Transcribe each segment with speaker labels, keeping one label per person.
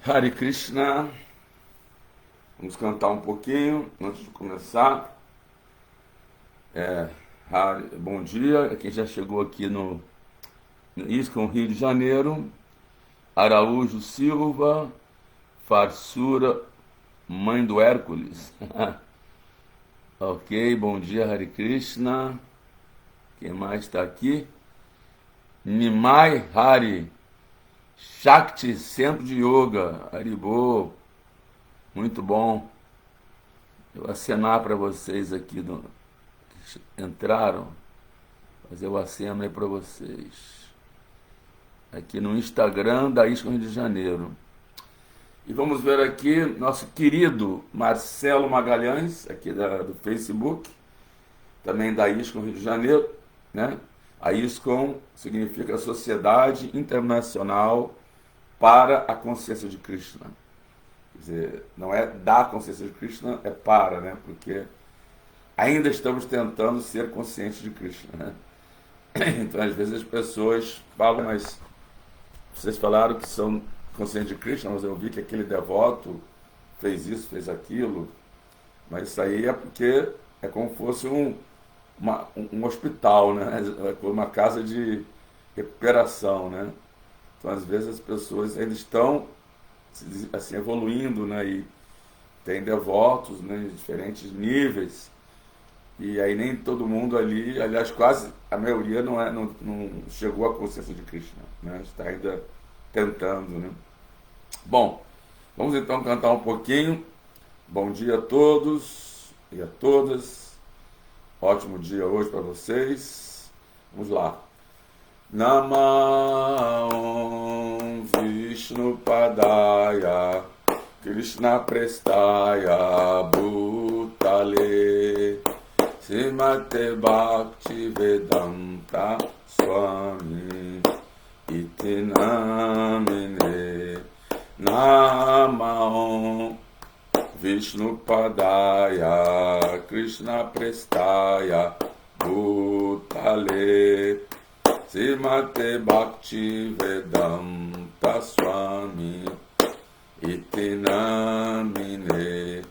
Speaker 1: Hare Krishna, vamos cantar um pouquinho antes de começar. Bom dia, quem já chegou aqui no ISCOM Rio de Janeiro, Araújo Silva, Farsura, mãe do Hércules. Ok, bom dia, Hare Krishna. Quem mais está aqui? Nimai Hari, Shakti, Centro de Yoga, Haribo, muito bom. Eu vou acenar para vocês aqui, que entraram, fazer o aceno aí para vocês. Aqui no Instagram da ISCOM Rio de Janeiro. E vamos ver aqui nosso querido Marcelo Magalhães, aqui do Facebook, também da ISCOM Rio de Janeiro, né? A ISCOM significa Sociedade Internacional para a Consciência de Krishna. Quer dizer, não é da consciência de Krishna, é para, né? Porque ainda estamos tentando ser conscientes de Krishna, né? Então, às vezes as pessoas falam, mas vocês falaram que são conscientes de Krishna, mas eu vi que aquele devoto fez isso, fez aquilo. Mas isso aí é porque é como se fosse um hospital, né? Uma casa de recuperação, né? Então, às vezes as pessoas ainda estão assim, evoluindo, né? E tem devotos, né, de diferentes níveis. E aí nem todo mundo ali, aliás, quase a maioria não chegou à consciência de Krishna, né? Está ainda tentando, né? Bom, vamos então cantar um pouquinho. Bom dia a todos e a todas. Ótimo dia hoje para vocês. Vamos lá. Namah Vishnu Padaya Krishna Prestaya Bhutale Srimate Bhakti Vedanta Swami Iti Namine Namah Vishnu Padaya Krishna Prestaya Bhutale Srimate Bhakti Vedanta Swami Iti Namine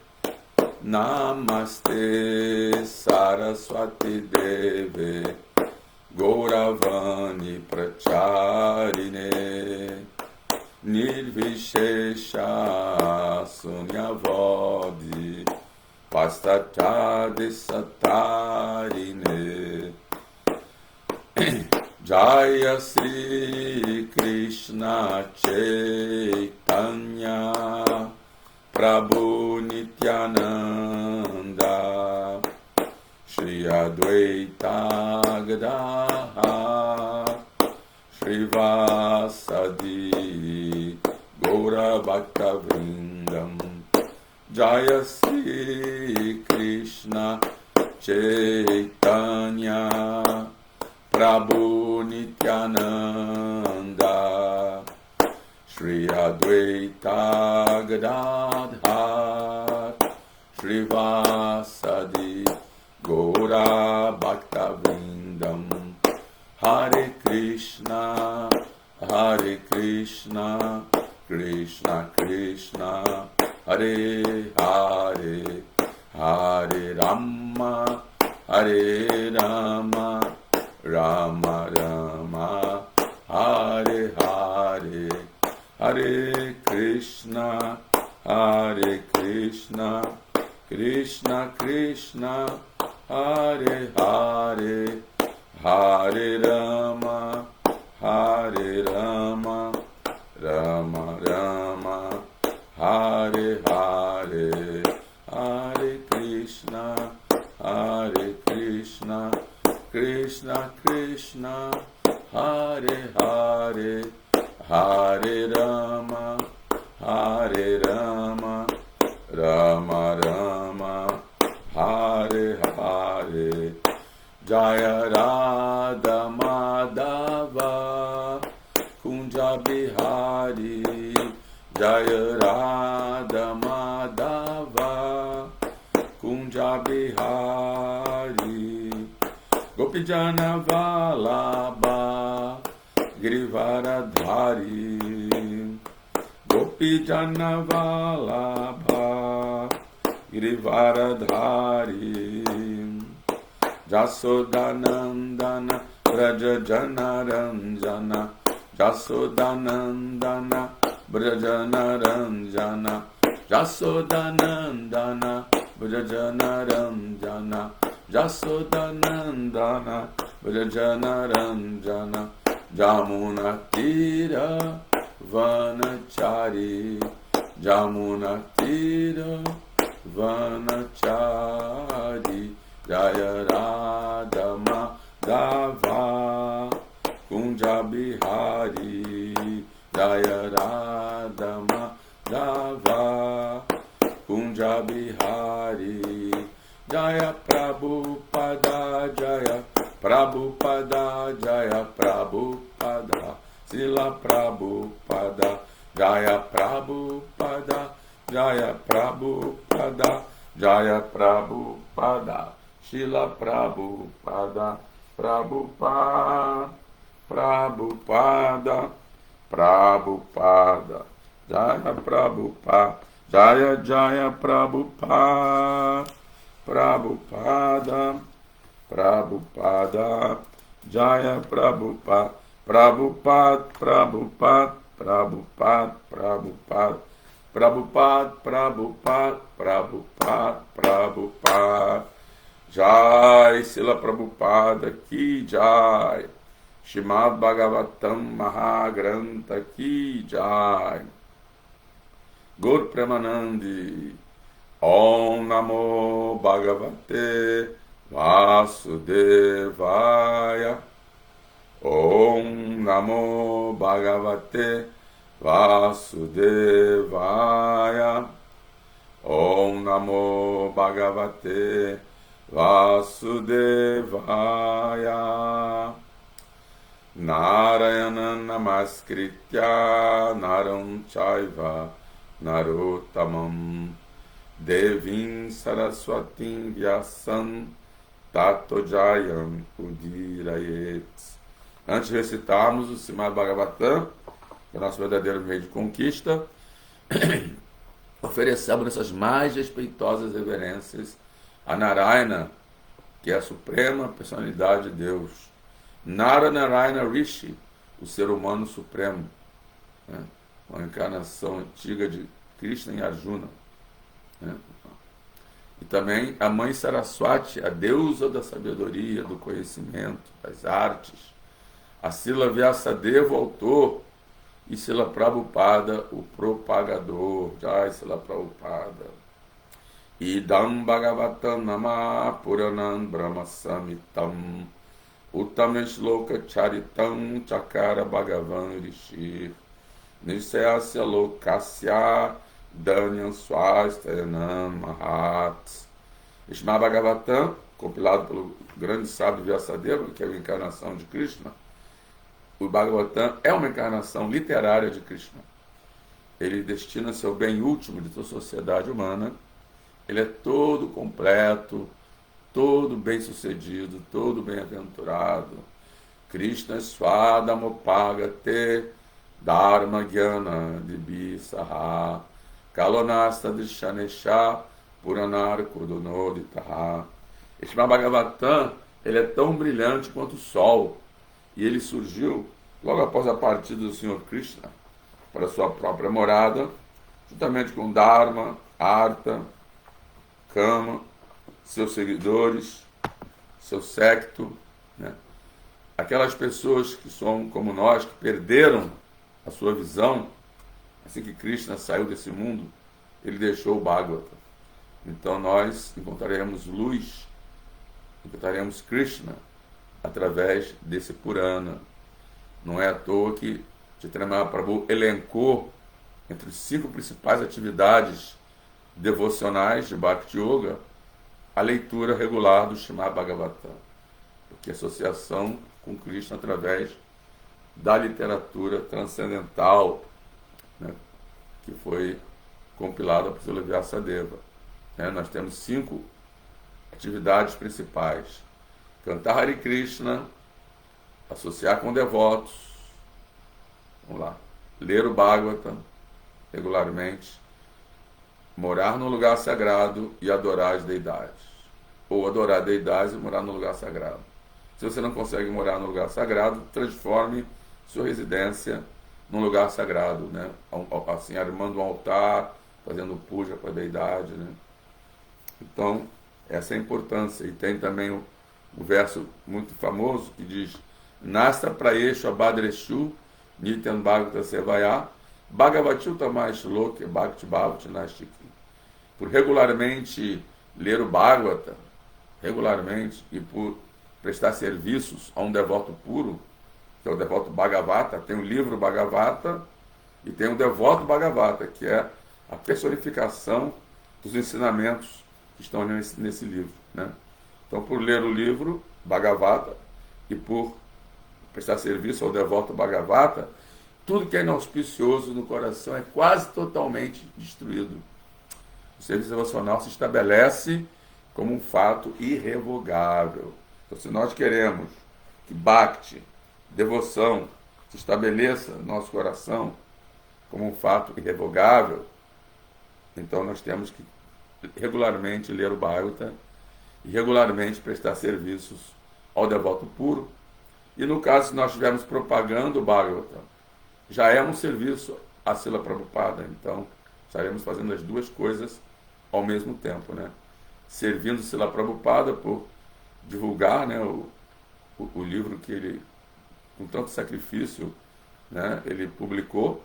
Speaker 1: Namaste Saraswati Deve Gauravani Pracharine Nirvishesha Sunyavadi Pastatya Satarine Jaya Sri Krishna Chaitanya Prabhu Nityananda Shri Advaita Gadadhar Shri Vasadi Gaura Bhakta Vrindam Jaya Sri Krishna Chaitanya Prabhu Nityananda Shri Advaita Gadadhar Shri Vasadi Gaura Bhakta Vrindam Hare Krishna Krishna Krishna Hare Hare Hare Rama Hare Rama Rama Rama Hare Hare Hare Krishna Krishna Krishna Hare Hare Hare Rama Rama Rama Hare Hare Hare Krishna Krishna Krishna Hare Hare Hare Rama Rama Rama Hare Hare Jaya Radha Madhava Kunja Bihari Jaya Radha Madhava Kunja Bihari Gopijana Vallabha Grivaradhari Gopi Jana Vallabha Girivaradhari Jasodanandana Braja Jana Ranjana Jasodanandana Brajana Ranjana Jasodanandana Brajana Ranjana Jasodanandana Brajana Ranjana Jamuna Tira Vanachari Jamuna Tira Vanachari Jaya Radha Madhava Kunja Bihari Jaya Radha Madhava Kunja Bihari Jaya Prabhupada Jaya Prabhupada Jaya Prabhupada Srila Prabhupada Jaya Prabhupada Jaya Prabhupada Jaya Prabhupada Srila Prabhupada Prabhupada Prabhupada Prabhupada Jaya Prabhupada Jaya Jaya Prabhupada Prabhupada Prabhupada Jaya Prabhupada Prabhupada Prabhupada Prabhupada Prabhupada Prabhupada Prabhupada Prabhupada Prabhupada Jai Srila Prabhupada Ki Jai Shrimad Bhagavatam Mahagrantha Ki Jai Gaur Premanandi Om Namo Bhagavate Vasudevaya Om Namo Bhagavate Vasudevaya Om Namo Bhagavate Vasudevaya Narayana Namaskritya Naram Chaiva Narottamam Devim Saraswatim Vyasam Tato Jayam Udirayet. Antes de recitarmos o Srimad Bhagavatam, que é o nosso verdadeiro meio de conquista, oferecemos essas mais respeitosas reverências a Narayana, que é a suprema personalidade de Deus. Narayana Rishi, o ser humano supremo, né? Uma encarnação antiga de Krishna e Arjuna. Né? E também a mãe Saraswati, a deusa da sabedoria, do conhecimento, das artes. A Srila Vyasadeva, o autor, e Srila Prabhupada, o propagador. Jai Srila Prabhupada. Idam Bhagavatam Nama Puranam Brahma Samitam Uttameshloka Charitam Chakara Bhagavan Rishir Nisayasya Lokasya Danyam Swastayanam Mahat. Srimad Bhagavatam, compilado pelo grande sábio Vyasadeva, que é a encarnação de Krishna. O Bhagavatam é uma encarnação literária de Krishna. Ele destina-se ao bem último de toda a sociedade humana. Ele é todo completo, todo bem-sucedido, todo bem-aventurado. Krishna Swadamopagate Dharma Gyana Dibisaha Kalonasta Dishanesha Puranar Kudunoditaha. Este Bhagavatam, ele é tão brilhante quanto o sol. E ele surgiu logo após a partida do Senhor Krishna para sua própria morada, juntamente com Dharma, Artha, Kama, seus seguidores, seu séquito, né? Aquelas pessoas que são como nós, que perderam a sua visão, assim que Krishna saiu desse mundo, ele deixou o Bhagavata. Então nós encontraremos luz, encontraremos Krishna através desse Purana. Não é à toa que Chaitanya Mahaprabhu elencou entre as 5 principais atividades devocionais de Bhakti Yoga a leitura regular do Srimad Bhagavatam, porque a associação com Krishna através da literatura transcendental, né, que foi compilada por Srila Vyasadeva. Nós temos 5 atividades principais: cantar Hare Krishna, associar com devotos, vamos lá, ler o Bhagavatam, regularmente, morar no lugar sagrado e adorar as deidades. Ou adorar deidades e morar no lugar sagrado. Se você não consegue morar no lugar sagrado, transforme sua residência num lugar sagrado, né? Assim, armando um altar, fazendo puja para a deidade, né? Então, essa é a importância. E tem também o verso muito famoso que diz: Nasta praeshu abadreshu nityan bhagavata sevaya bhagavachu tamaish loke bhakti bhavati nastiki. Por regularmente ler o Bhagavata, regularmente, e por prestar serviços a um devoto puro, que é o devoto Bhagavata, tem o livro Bhagavata e tem o devoto Bhagavata, que é a personificação dos ensinamentos que estão nesse livro, né? Então, por ler o livro Bhagavata e por prestar serviço ao devoto Bhagavata, tudo que é inauspicioso no coração é quase totalmente destruído. O serviço devocional se estabelece como um fato irrevogável. Então, se nós queremos que Bhakti, devoção, se estabeleça no nosso coração como um fato irrevogável, então nós temos que regularmente ler o Bhagavata e regularmente prestar serviços ao devoto puro. E no caso, se nós estivermos propagando o Bhagavata, já é um serviço a Srila Prabhupada. Então, estaremos fazendo as duas coisas ao mesmo tempo, né? Servindo Srila Prabhupada por divulgar, né, o livro que ele, com tanto sacrifício, né, ele publicou,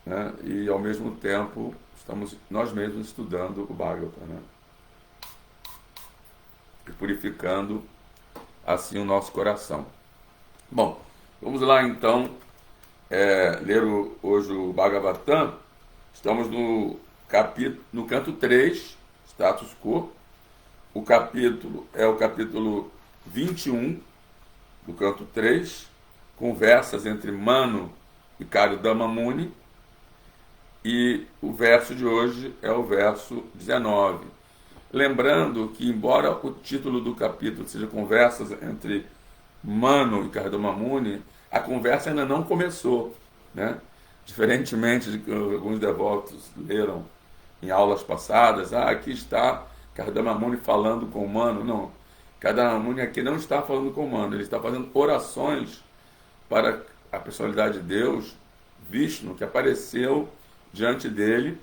Speaker 1: né, e ao mesmo tempo estamos nós mesmos estudando o Bhagavata, né, e purificando assim o nosso coração. Bom, vamos lá então ler hoje o Bhagavatam. Estamos no canto 3, status quo. O capítulo é o capítulo 21 do canto 3, conversas entre Manu e Kardama Muni, e o verso de hoje é o verso 19. Lembrando que, embora o título do capítulo seja Conversas entre Manu e Kardama Muni, a conversa ainda não começou, né? Diferentemente de que alguns devotos leram em aulas passadas, aqui está Kardama Muni falando com o Manu. Não, Kardama Muni aqui não está falando com o Manu, ele está fazendo orações para a personalidade de Deus, Vishnu, que apareceu diante dele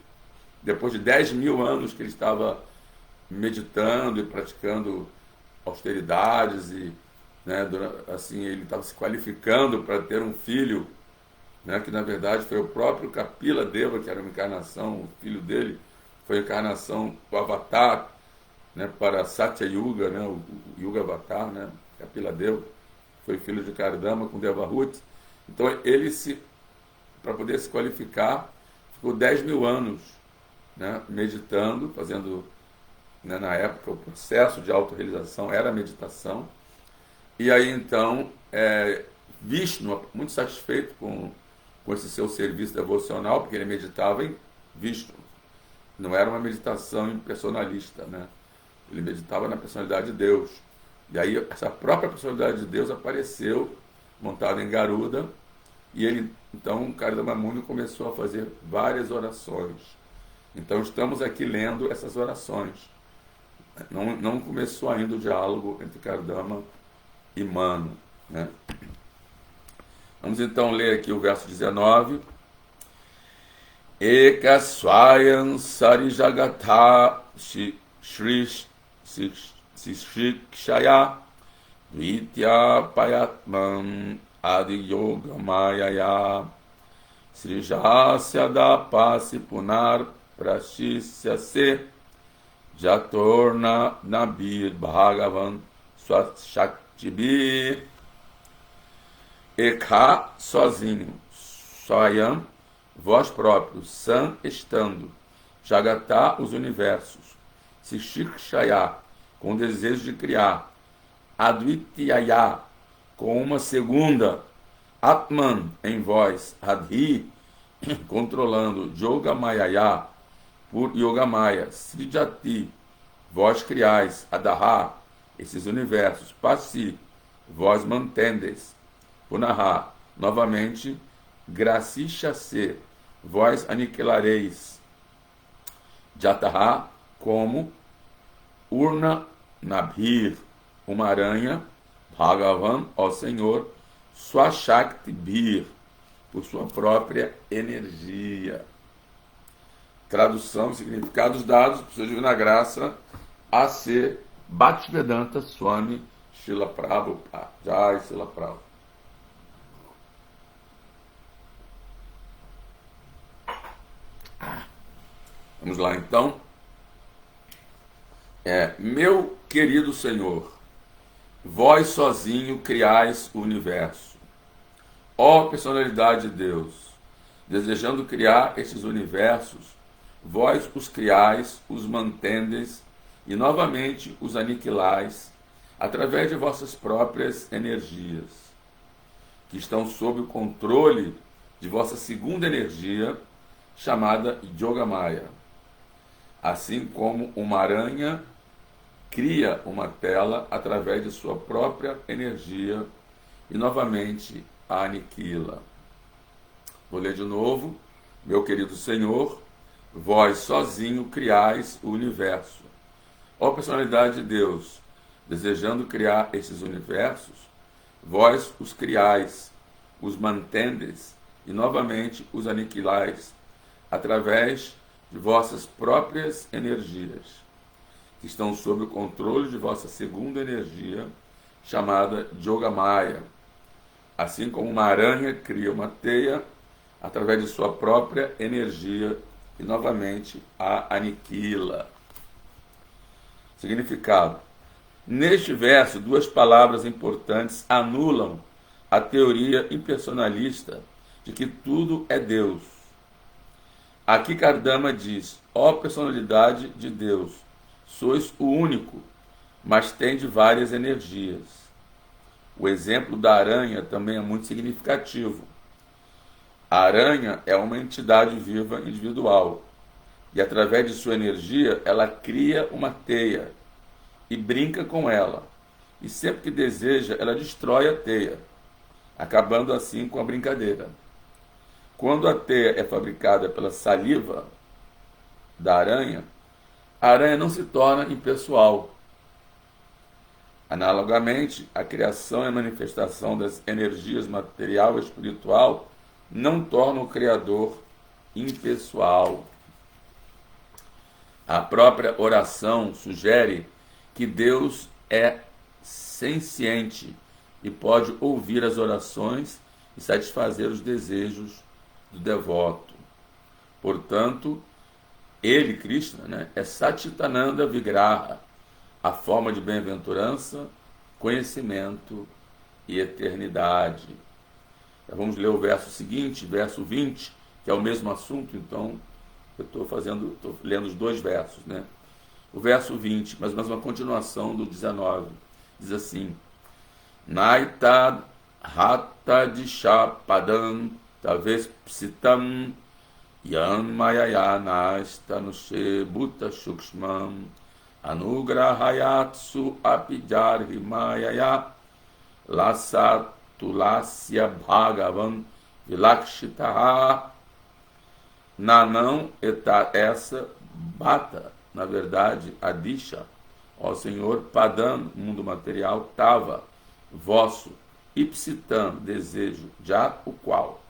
Speaker 1: depois de 10.000 anos que ele estava meditando e praticando austeridades e, né, assim, ele estava se qualificando para ter um filho, né, que na verdade foi o próprio Kapila Deva, que era uma encarnação, o filho dele foi a encarnação do Avatar, né, para Satya Yuga, né, o Yuga Avatar, né, Kapila Deva foi filho de Kardama com Devahuti. Então ele, para poder se qualificar, ficou 10.000 anos, né, meditando, fazendo, né, na época o processo de autorrealização era a meditação. E aí então Vishnu, muito satisfeito com esse seu serviço devocional, porque ele meditava em Vishnu, não era uma meditação impersonalista, né? Ele meditava na personalidade de Deus. E aí essa própria personalidade de Deus apareceu montada em Garuda, e ele, então, Kardama Muni começou a fazer várias orações. Então estamos aqui lendo essas orações. Não começou ainda o diálogo entre Kardama e Manu, né? Vamos então ler aqui o verso 19. Eka swayam sarijagata shikshaya vitya payatman adi yoga mayaya srijasya dapasi punar prashisya se jatorna nabir bhagavan swashaktibi. Eka, sozinho, Swayam, vós próprios, San, estando, Jagatá, os universos, Sishikshaya, com o desejo de criar, Advityaya, com uma segunda, Atman, em vós, Adhi, controlando, Yogamayaya, por Yogamaya, Srijati, vós criais, Adaha, esses universos, Pasi, vós mantendes, Punaha, novamente, Gracishase, vós aniquilareis. Jataha, como Urna Nabhir, uma aranha, Bhagavan, ó Senhor, Swashakti Bir, por sua própria energia. Tradução e significados dados por sua divina graça, A.C. Bhaktivedanta Swami Srila Prabhupada. Jai Srila Prabhupada. Vamos lá então. Meu querido Senhor, vós sozinho criais o universo. Ó personalidade de Deus, desejando criar estes universos, vós os criais, os mantendes e novamente os aniquilais através de vossas próprias energias, que estão sob o controle de vossa segunda energia, chamada Yogamaya. Assim como uma aranha cria uma tela através de sua própria energia e novamente a aniquila. Vou ler de novo. Meu querido Senhor, vós sozinho criais o universo. Ó personalidade de Deus, desejando criar esses universos, vós os criais, os mantendes e novamente os aniquilais através de vossas próprias energias, que estão sob o controle de vossa segunda energia, chamada Yogamaya. Assim como uma aranha cria uma teia através de sua própria energia e novamente a aniquila. Significado. Neste verso, duas palavras importantes anulam a teoria impersonalista de que tudo é Deus. Aqui Kardama diz: ó personalidade de Deus, sois o único, mas tende várias energias. O exemplo da aranha também é muito significativo. A aranha é uma entidade viva individual, e através de sua energia ela cria uma teia e brinca com ela, e sempre que deseja ela destrói a teia, acabando assim com a brincadeira. Quando a teia é fabricada pela saliva da aranha, a aranha não se torna impessoal. Analogamente, a criação e a manifestação das energias material e espiritual não torna o Criador impessoal. A própria oração sugere que Deus é senciente e pode ouvir as orações e satisfazer os desejos do devoto. Portanto, ele, Krishna, é Satchitananda Vigraha, a forma de bem-aventurança, conhecimento e eternidade. Então, vamos ler o verso seguinte, verso 20, que é o mesmo assunto, então eu estou lendo os dois versos, né? O verso 20, mas uma continuação do 19, diz assim: Naitad Hatta Disha Padam Taves Psitam Yan Mayayanastanushe Bhuta Shukshmam Anugrahayatsu Apijar Himayaya Lasatulasya Bhagavan Vilakshitaha Nanam eta essa bata, na verdade, a Disha, ó Senhor, Padam, mundo material, Tava, vosso, Ipsitam, desejo, já o qual,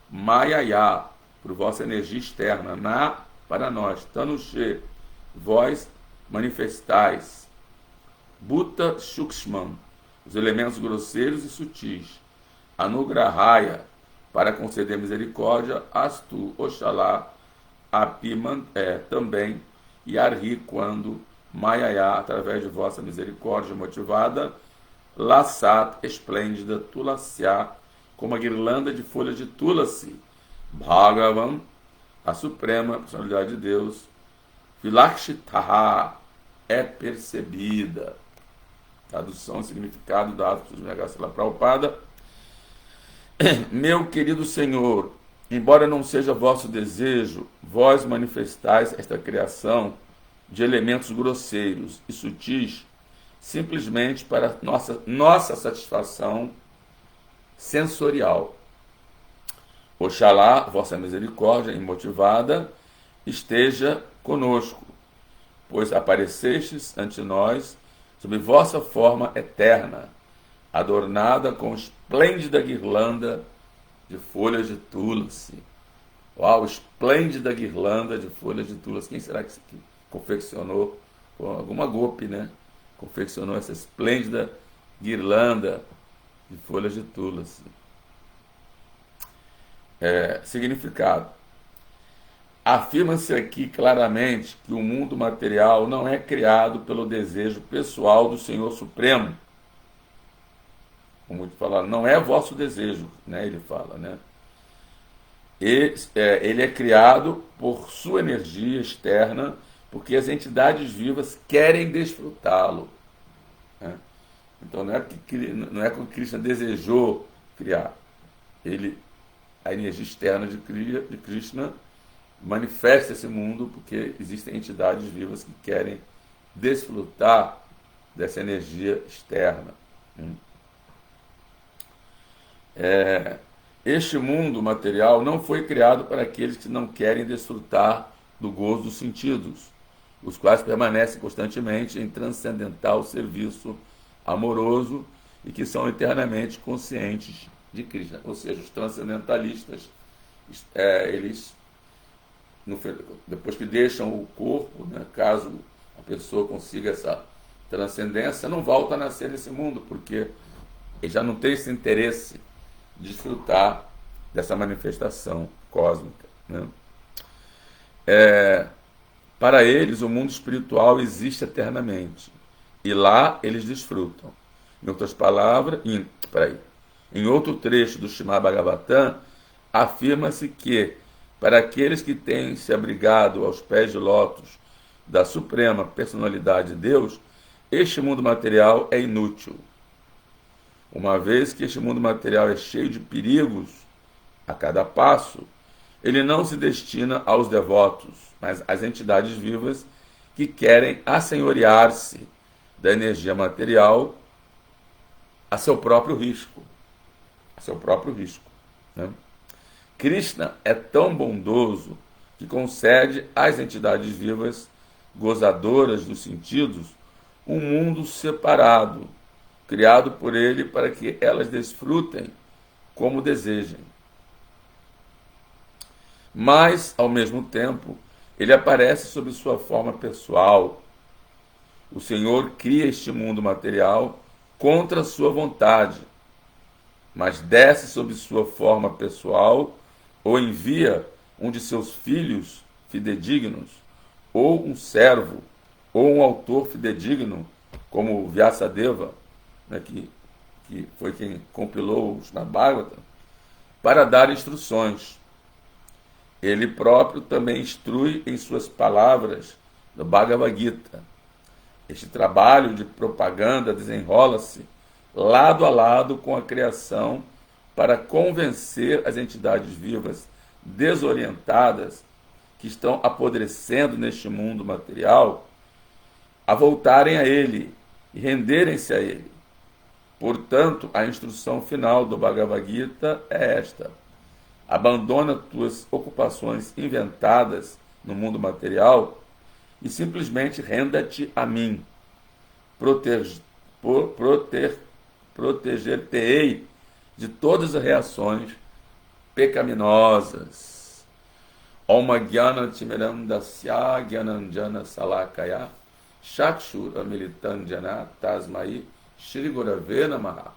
Speaker 1: Mayaya, por vossa energia externa, Na, para nós, Tanushe, vós manifestais, Bhuta Shukshman, os elementos grosseiros e sutis, Anugrahaya, para conceder misericórdia, Astu, Oxalá, Apiman, também, e Arhi, quando, Mayaya, através de vossa misericórdia motivada, Lassat, esplêndida, Tulasya, como a guirlanda de folhas de Tulasi, Bhagavan, a suprema personalidade de Deus, Vilakshitaha, é percebida. Tradução e significado dado por Srila Prabhupada. Meu querido Senhor, embora não seja vosso desejo, vós manifestais esta criação de elementos grosseiros e sutis simplesmente para nossa satisfação sensorial. Oxalá vossa misericórdia imotivada esteja conosco, pois aparecestes ante nós sob vossa forma eterna, adornada com esplêndida guirlanda de folhas de túlace. Uau, esplêndida guirlanda de folhas de túlace. Quem será que confeccionou? Alguma golpe, né? Confeccionou essa esplêndida guirlanda de folhas de túlace. Significado. Afirma-se aqui claramente que o mundo material não é criado pelo desejo pessoal do Senhor Supremo. Como muito falar, não é vosso desejo, né? Ele fala, né? Ele é criado por sua energia externa, porque as entidades vivas querem desfrutá-lo, né? Então não é que o Krishna desejou criar. A energia externa de Krishna manifesta esse mundo porque existem entidades vivas que querem desfrutar dessa energia externa. Este mundo material não foi criado para aqueles que não querem desfrutar do gozo dos sentidos, os quais permanecem constantemente em transcendental serviço amoroso e que são eternamente conscientes de Krishna. Ou seja, os transcendentalistas, eles, depois que deixam o corpo, né, caso a pessoa consiga essa transcendência, não volta a nascer nesse mundo, porque ele já não tem esse interesse de desfrutar dessa manifestação cósmica, né? Para eles, o mundo espiritual existe eternamente, e lá eles desfrutam. Em outras palavras, em outro trecho do Srimad Bhagavatam, afirma-se que, para aqueles que têm se abrigado aos pés de lótus da Suprema Personalidade de Deus, este mundo material é inútil. Uma vez que este mundo material é cheio de perigos a cada passo, ele não se destina aos devotos, mas às entidades vivas que querem assenhorear-se da energia material a seu próprio risco. Né? Krishna é tão bondoso que concede às entidades vivas, gozadoras dos sentidos, um mundo separado, criado por ele para que elas desfrutem como desejem. Mas, ao mesmo tempo, ele aparece sob sua forma pessoal. O Senhor cria este mundo material contra a sua vontade, mas desce sob sua forma pessoal ou envia um de seus filhos fidedignos, ou um servo, ou um autor fidedigno, como Vyasadeva, né, que foi quem compilou os Bhagavatam, para dar instruções. Ele próprio também instrui em suas palavras do Bhagavad Gita. Este trabalho de propaganda desenrola-se lado a lado com a criação para convencer as entidades vivas desorientadas que estão apodrecendo neste mundo material a voltarem a ele e renderem-se a ele. Portanto, a instrução final do Bhagavad Gita é esta: abandona tuas ocupações inventadas no mundo material e simplesmente renda-te a mim. Proteger-te-ei de todas as reações pecaminosas. Om Jnana Timirandasya Jnananjana Salakaya Chakshura Militandjana Tasmai Shri Gurave Namaha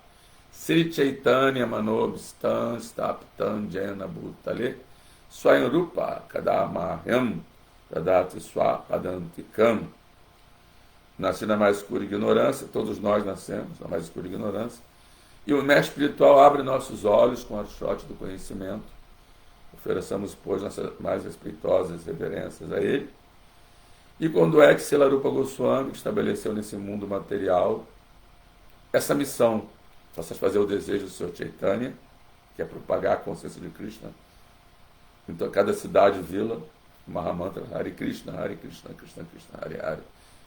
Speaker 1: Sri Chaitanya Manobstan Staptan Jena Bhutale Swayam Rupa Kadamahyam Tadati Swapadantikam. Nasci na mais escura ignorância, todos nós nascemos na mais escura ignorância, e o mestre espiritual abre nossos olhos com a achote do conhecimento. Ofereçamos, pois, nossas mais respeitosas reverências a ele. E quando é que Selarupa Goswami estabeleceu nesse mundo material essa missão, fazer o desejo do Sr. Chaitanya, que é propagar a consciência de Krishna. Então, cada cidade, vila, Mahamantra, Hare Krishna, Krishna Krishna, Hare Hare,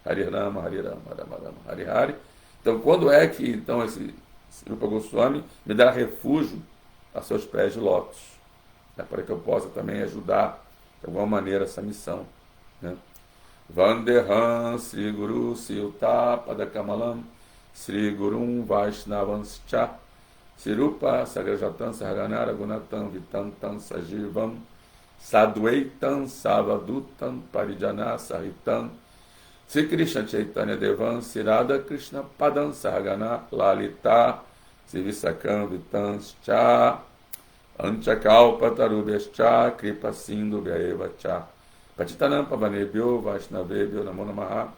Speaker 1: Hare Rama, Rama Rama, Hare Hare. Então, quando é que então esse Rupa Goswami me dá refúgio a seus pés de lótus? para que eu possa também ajudar de alguma maneira essa missão, né? Vandeham Sri Guru Siyuta Padakamalam Sri Gurum Vaishnavanscha Sirupa Sagrajatam Sahaganara Gunatam Vitantam Sajivam Sadvaitam Savadutam Parijana Sahitam Sri Krishna Chaitanya Devam Sirada Krishna Padam Sahagana Lalita Sivisakam Vitanscha Anchakalpa Tarubhyascha Kripa Sindhu Vyaevacha Patitanam Pavanebhyo Vaishnavebhyo Namo Namaha.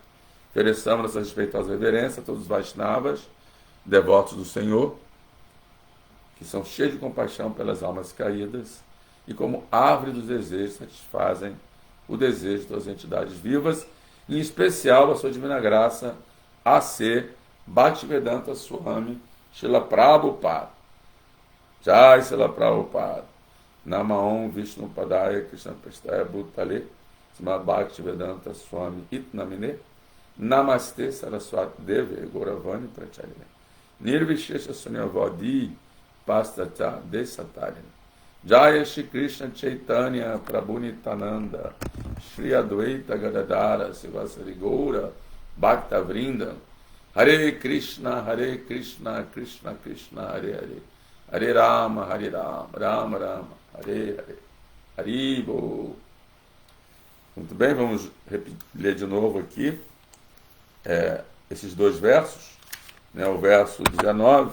Speaker 1: Ofereçamos nossa respeitosa reverência a todos os Vaishnavas, devotos do Senhor, que são cheios de compaixão pelas almas caídas e como árvore dos desejos satisfazem o desejo das entidades vivas, em especial a sua divina graça, A.C. Bhaktivedanta Swami Srila Prabhupada. Jai Srila Prabhupada. Namaon Vishnu Padaya Krishna Prestaya Bhutale Srimad Bhaktivedanta Swami Itnamine Namaste Saraswati Deve Gauravani Pracharine Nirvishesha Sunyavadi Pastata Desatarine Jaya Shri Krishna Chaitanya Prabhu Nityananda Shri Advaita Gadadara Sivasari Gaura Bhakta Vrinda Hare Krishna Krishna Krishna Hare Hare Hare Rama Rama Rama Hare Hare Haribo. Muito bem, vamos ler de novo aqui esses dois versos, né, o verso 19.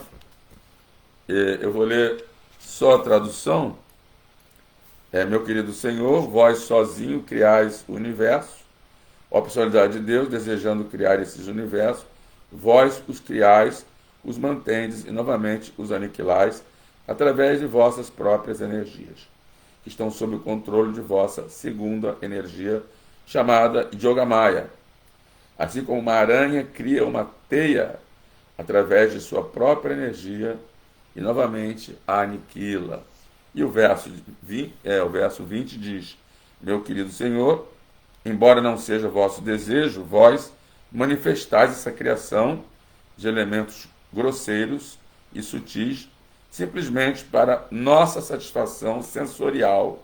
Speaker 1: Eu vou ler só a tradução. Meu querido Senhor, vós sozinho criais o universo, ó personalidade de Deus, desejando criar esses universos, vós os criais, os mantendes e novamente os aniquilais através de vossas próprias energias, que estão sob o controle de vossa segunda energia, chamada Yogamaya. Assim como uma aranha cria uma teia através de sua própria energia e novamente a aniquila. E o verso 20 diz: meu querido Senhor, embora não seja vosso desejo, vós manifestais essa criação de elementos grosseiros e sutis simplesmente para nossa satisfação sensorial.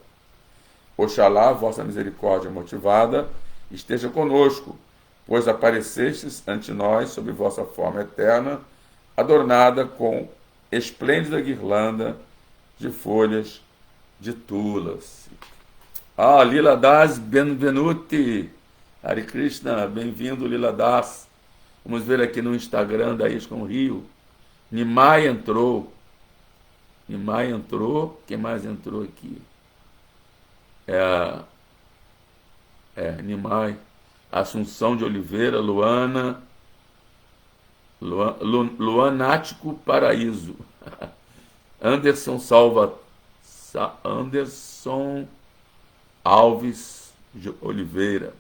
Speaker 1: Oxalá vossa misericórdia motivada esteja conosco, pois aparecestes ante nós sob vossa forma eterna, adornada com esplêndida guirlanda de folhas de tulas. Lila Das, benvenuti. Hare Krishna, bem-vindo, Lila Das. Vamos ver aqui no Instagram da ISKCON Rio. Nimai entrou. Quem mais entrou aqui? Nimai. Assunção de Oliveira, Luana. Luanático Paraíso. Anderson Alves de Oliveira.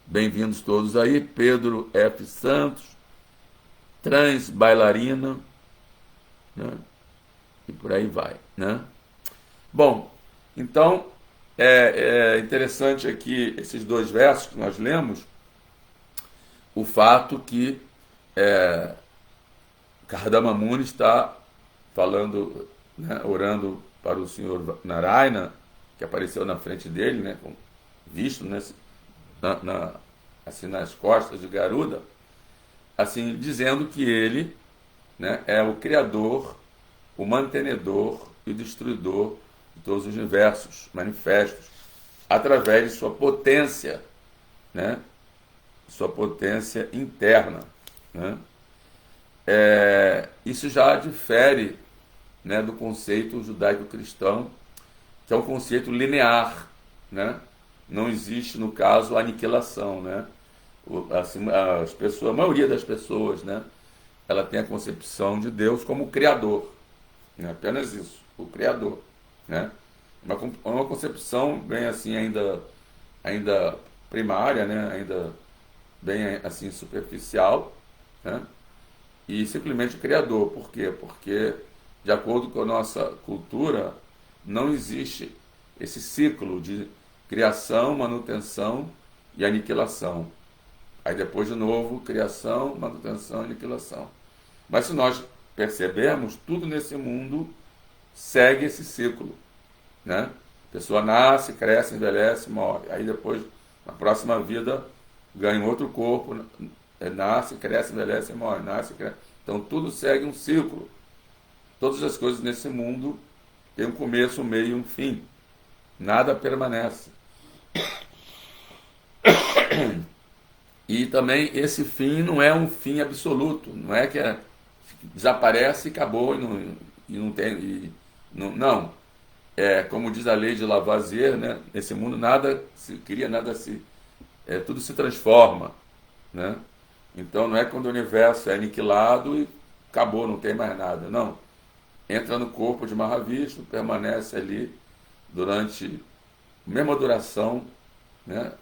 Speaker 1: Bem-vindos todos aí. Pedro F. Santos, trans bailarina, né? E por aí vai, né? Bom, então é interessante aqui esses dois versos que nós lemos, o fato que Kardama Muni está falando, né, orando para o senhor Narayana, que apareceu na frente dele, né, visto, né, assim, nas costas de Garuda, assim, dizendo que ele, né, é o criador, o mantenedor e o destruidor de todos os universos manifestos, através de sua potência, né, sua potência interna, né? Isso já difere, né, do conceito judaico-cristão, que é um conceito linear, né? Não existe, no caso, aniquilação, né? Assim, a maioria das pessoas, né, ela tem a concepção de Deus como Criador, né? Apenas isso, o Criador, né? Uma concepção bem assim ainda primária, né? Ainda bem assim superficial, né? E simplesmente o Criador. Por quê? Porque, de acordo com a nossa cultura, não existe esse ciclo de criação, manutenção e aniquilação. Aí depois, de novo, criação, manutenção e aniquilação. Mas se nós percebermos, tudo nesse mundo segue esse ciclo, né? A pessoa nasce, cresce, envelhece, morre. Aí depois, na próxima vida, ganha um outro corpo, nasce, cresce, envelhece e morre. Nasce, cresce. Então tudo segue um ciclo. Todas as coisas nesse mundo têm um começo, um meio e um fim. Nada permanece. E também esse fim não é um fim absoluto. Não é que desaparece e acabou e não tem... não. É, como diz a lei de Lavoisier, né? Nesse mundo nada se cria, nada se... tudo se transforma, né? Então não é quando o universo é aniquilado e acabou, não tem mais nada. Não. Entra no corpo de Mahavishnu, permanece ali durante a mesma duração, né?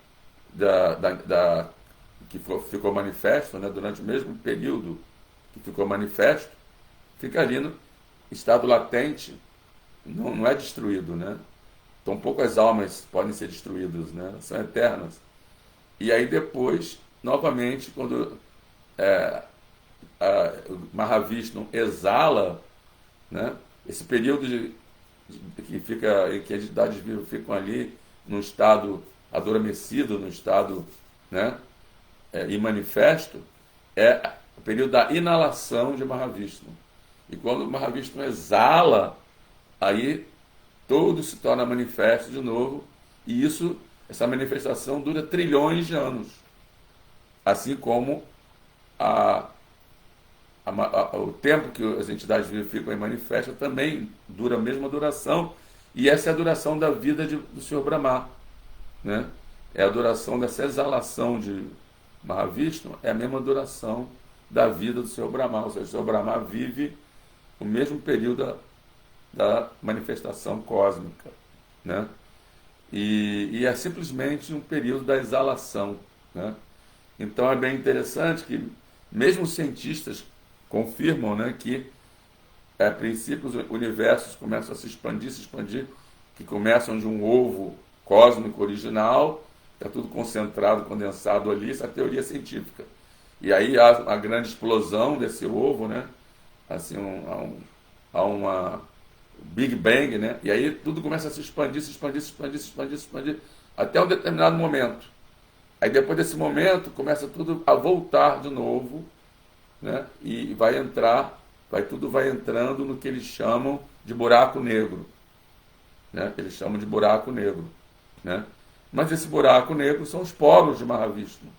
Speaker 1: Que ficou manifesto, né? Durante o mesmo período que ficou manifesto, fica ali no estado latente, não é destruído, né? Tão poucas almas podem ser destruídas, né? São eternas. E aí depois, novamente, quando o Mahavishnu exala, né? Esse período em que as entidades vivas ficam ali num estado adormecido, num estado, né? Imanifesto, é o período da inalação de Mahavishnu. E quando o Mahavishnu exala, aí tudo se torna manifesto de novo, e essa manifestação dura trilhões de anos. Assim como o tempo que as entidades vivas ficam em manifesta também dura a mesma duração, e essa é a duração da vida do Senhor Brahma, né? É a duração dessa exalação de Mahavishnu, é a mesma duração da vida do Senhor Brahma, ou seja, o Senhor Brahma vive o mesmo período da manifestação cósmica, né? E é simplesmente um período da exalação, né? Então é bem interessante que mesmo os cientistas confirmam, né, que a princípio os universos começam a se expandir, que começam de um ovo cósmico original, está tudo concentrado, condensado ali, essa é a teoria científica. E aí há uma grande explosão desse ovo, né? Assim, há uma Big Bang, né? E aí tudo começa a se expandir, até um determinado momento. Aí depois desse momento começa tudo a voltar de novo, né? E tudo vai entrando no que eles chamam de buraco negro, né? Eles chamam de buraco negro, né? Mas esse buraco negro são os poros de Mahavishnu,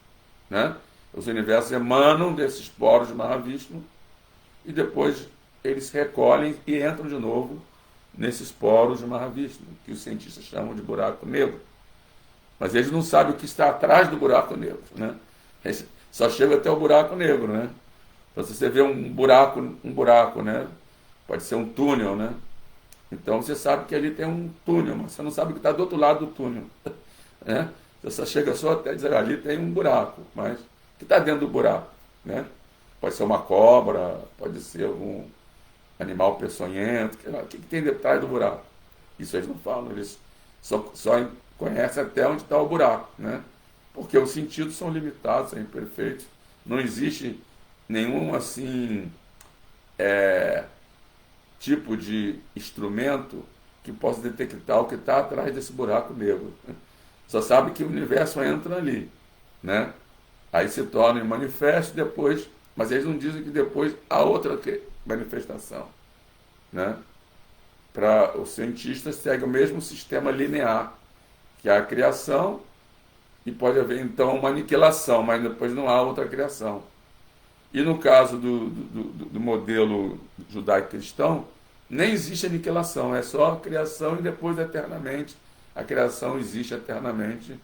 Speaker 1: né? Os universos emanam desses poros de Mahavishnu e depois eles se recolhem e entram de novo nesses poros de Mahavishnu, que os cientistas chamam de buraco negro. Mas eles não sabem o que está atrás do buraco negro, né? Eles só chegam até o buraco negro, né? Então, se você vê um buraco, né? Pode ser um túnel, né? Então você sabe que ali tem um túnel, mas você não sabe o que está do outro lado do túnel, né? Você só chega até dizer, ali tem um buraco, mas o que está dentro do buraco, né? Pode ser uma cobra, pode ser algum animal peçonhento, o que tem detrás do buraco? Isso eles não falam, eles só conhecem até onde está o buraco, né? Porque os sentidos são limitados, são imperfeitos, não existe nenhum assim tipo de instrumento que possa detectar o que está atrás desse buraco negro. Só sabe que o universo entra ali, né? Aí se torna manifesto depois, mas eles não dizem que depois há outra manifestação, né? Para os cientistas segue o mesmo sistema linear, que é a criação, e pode haver então uma aniquilação, mas depois não há outra criação. E no caso do modelo judaico-cristão, nem existe aniquilação, é só a criação e depois eternamente a criação existe eternamente,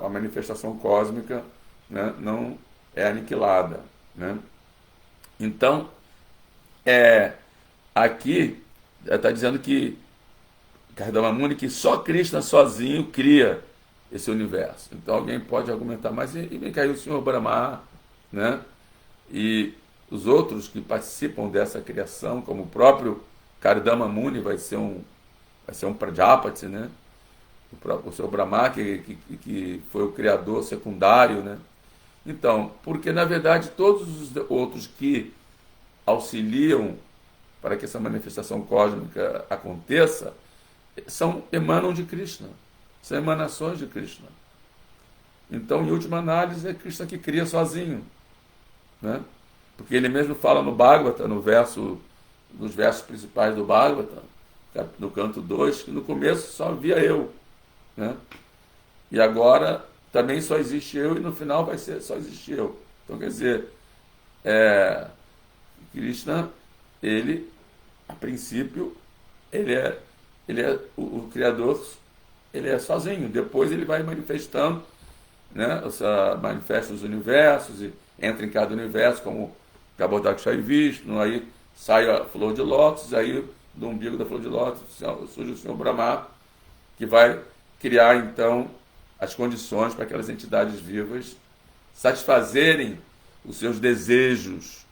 Speaker 1: a manifestação cósmica, né, não é aniquilada, né? Então, aqui está dizendo que Kardama Muni, que só Krishna sozinho cria esse universo. Então alguém pode argumentar, mas e vem cá aí o Senhor Brahma, né? E os outros que participam dessa criação, como o próprio Kardama Muni vai ser um Prajapati, né? O Senhor Brahma, que foi o criador secundário, né? Então, porque na verdade todos os outros que auxiliam para que essa manifestação cósmica aconteça, emanam de Krishna, são emanações de Krishna. Então, em última análise, é Krishna que cria sozinho, né? Porque ele mesmo fala no Bhagavata, nos versos principais do Bhagavata, no canto 2, que no começo só havia eu, né? E agora também só existe eu, e no final vai ser só existe eu. Então, quer dizer, Krishna, ele, a princípio, ele é o Criador, ele é sozinho. Depois ele vai manifestando, né? Manifesta os universos e entra em cada universo, como Garbhodaksha e Vishnu, aí sai a flor de lótus, aí do umbigo da flor de lótus surge o Senhor Brahma, que vai criar então as condições para aquelas entidades vivas satisfazerem os seus desejos,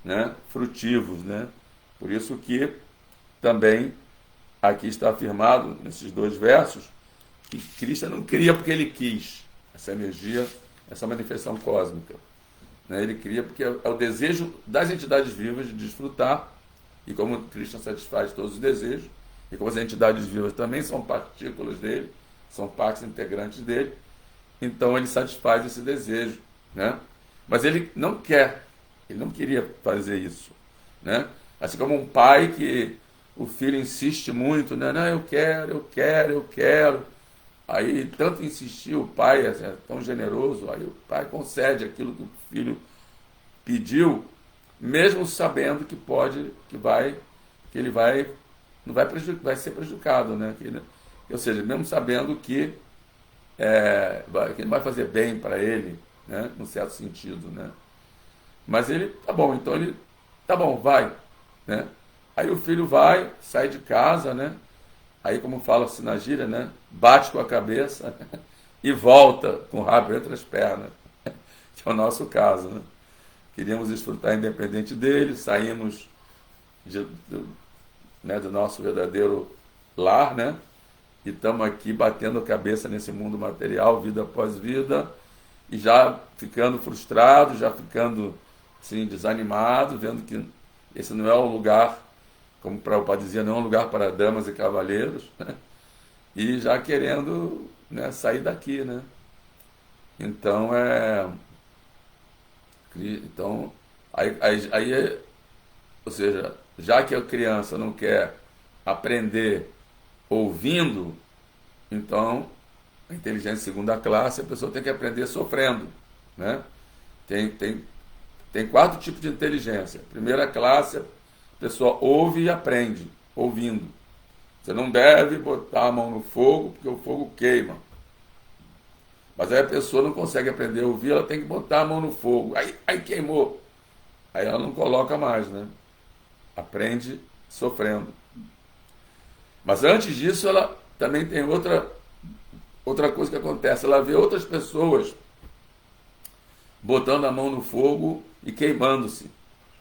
Speaker 1: né, frutivos, né? Por isso que também aqui está afirmado nesses 2 versos que Krishna não cria porque ele quis essa energia, essa manifestação cósmica, né? Ele cria porque é o desejo das entidades vivas de desfrutar, e como Krishna satisfaz todos os desejos, e como as entidades vivas também são partículas dele, são partes integrantes dele, então ele satisfaz esse desejo, né? Mas ele não queria fazer isso, né? Assim como um pai que o filho insiste muito, né? Não, eu quero. Aí, tanto insistir, o pai é tão generoso, aí o pai concede aquilo que o filho pediu, mesmo sabendo que ele vai ser prejudicado, né? Ou seja, mesmo sabendo que ele vai fazer bem para ele, né? Num certo sentido, né? Mas ele, tá bom, vai, né? Aí o filho vai, sai de casa, né? Aí, como fala-se na gíria, né? Bate com a cabeça e volta com o rabo entre as pernas, que é o nosso caso, né? Queríamos desfrutar independente dele, saímos do nosso verdadeiro lar, né? E estamos aqui batendo a cabeça nesse mundo material, vida após vida, e já ficando frustrado, já ficando assim, desanimado, vendo que esse não é um lugar, como Prabhupada dizia, não é um lugar para damas e cavaleiros, né? E já querendo, né, sair daqui, né? Então, ou seja, já que a criança não quer aprender ouvindo, então a inteligência segunda classe, a pessoa tem que aprender sofrendo, né? Tem 4 tipos de inteligência. Primeira classe, a pessoa ouve e aprende, ouvindo. Você não deve botar a mão no fogo, porque o fogo queima. Mas aí a pessoa não consegue aprender a ouvir, ela tem que botar a mão no fogo. Aí queimou. Aí ela não coloca mais, né? Aprende sofrendo. Mas antes disso, ela também tem outra coisa que acontece. Ela vê outras pessoas botando a mão no fogo e queimando-se.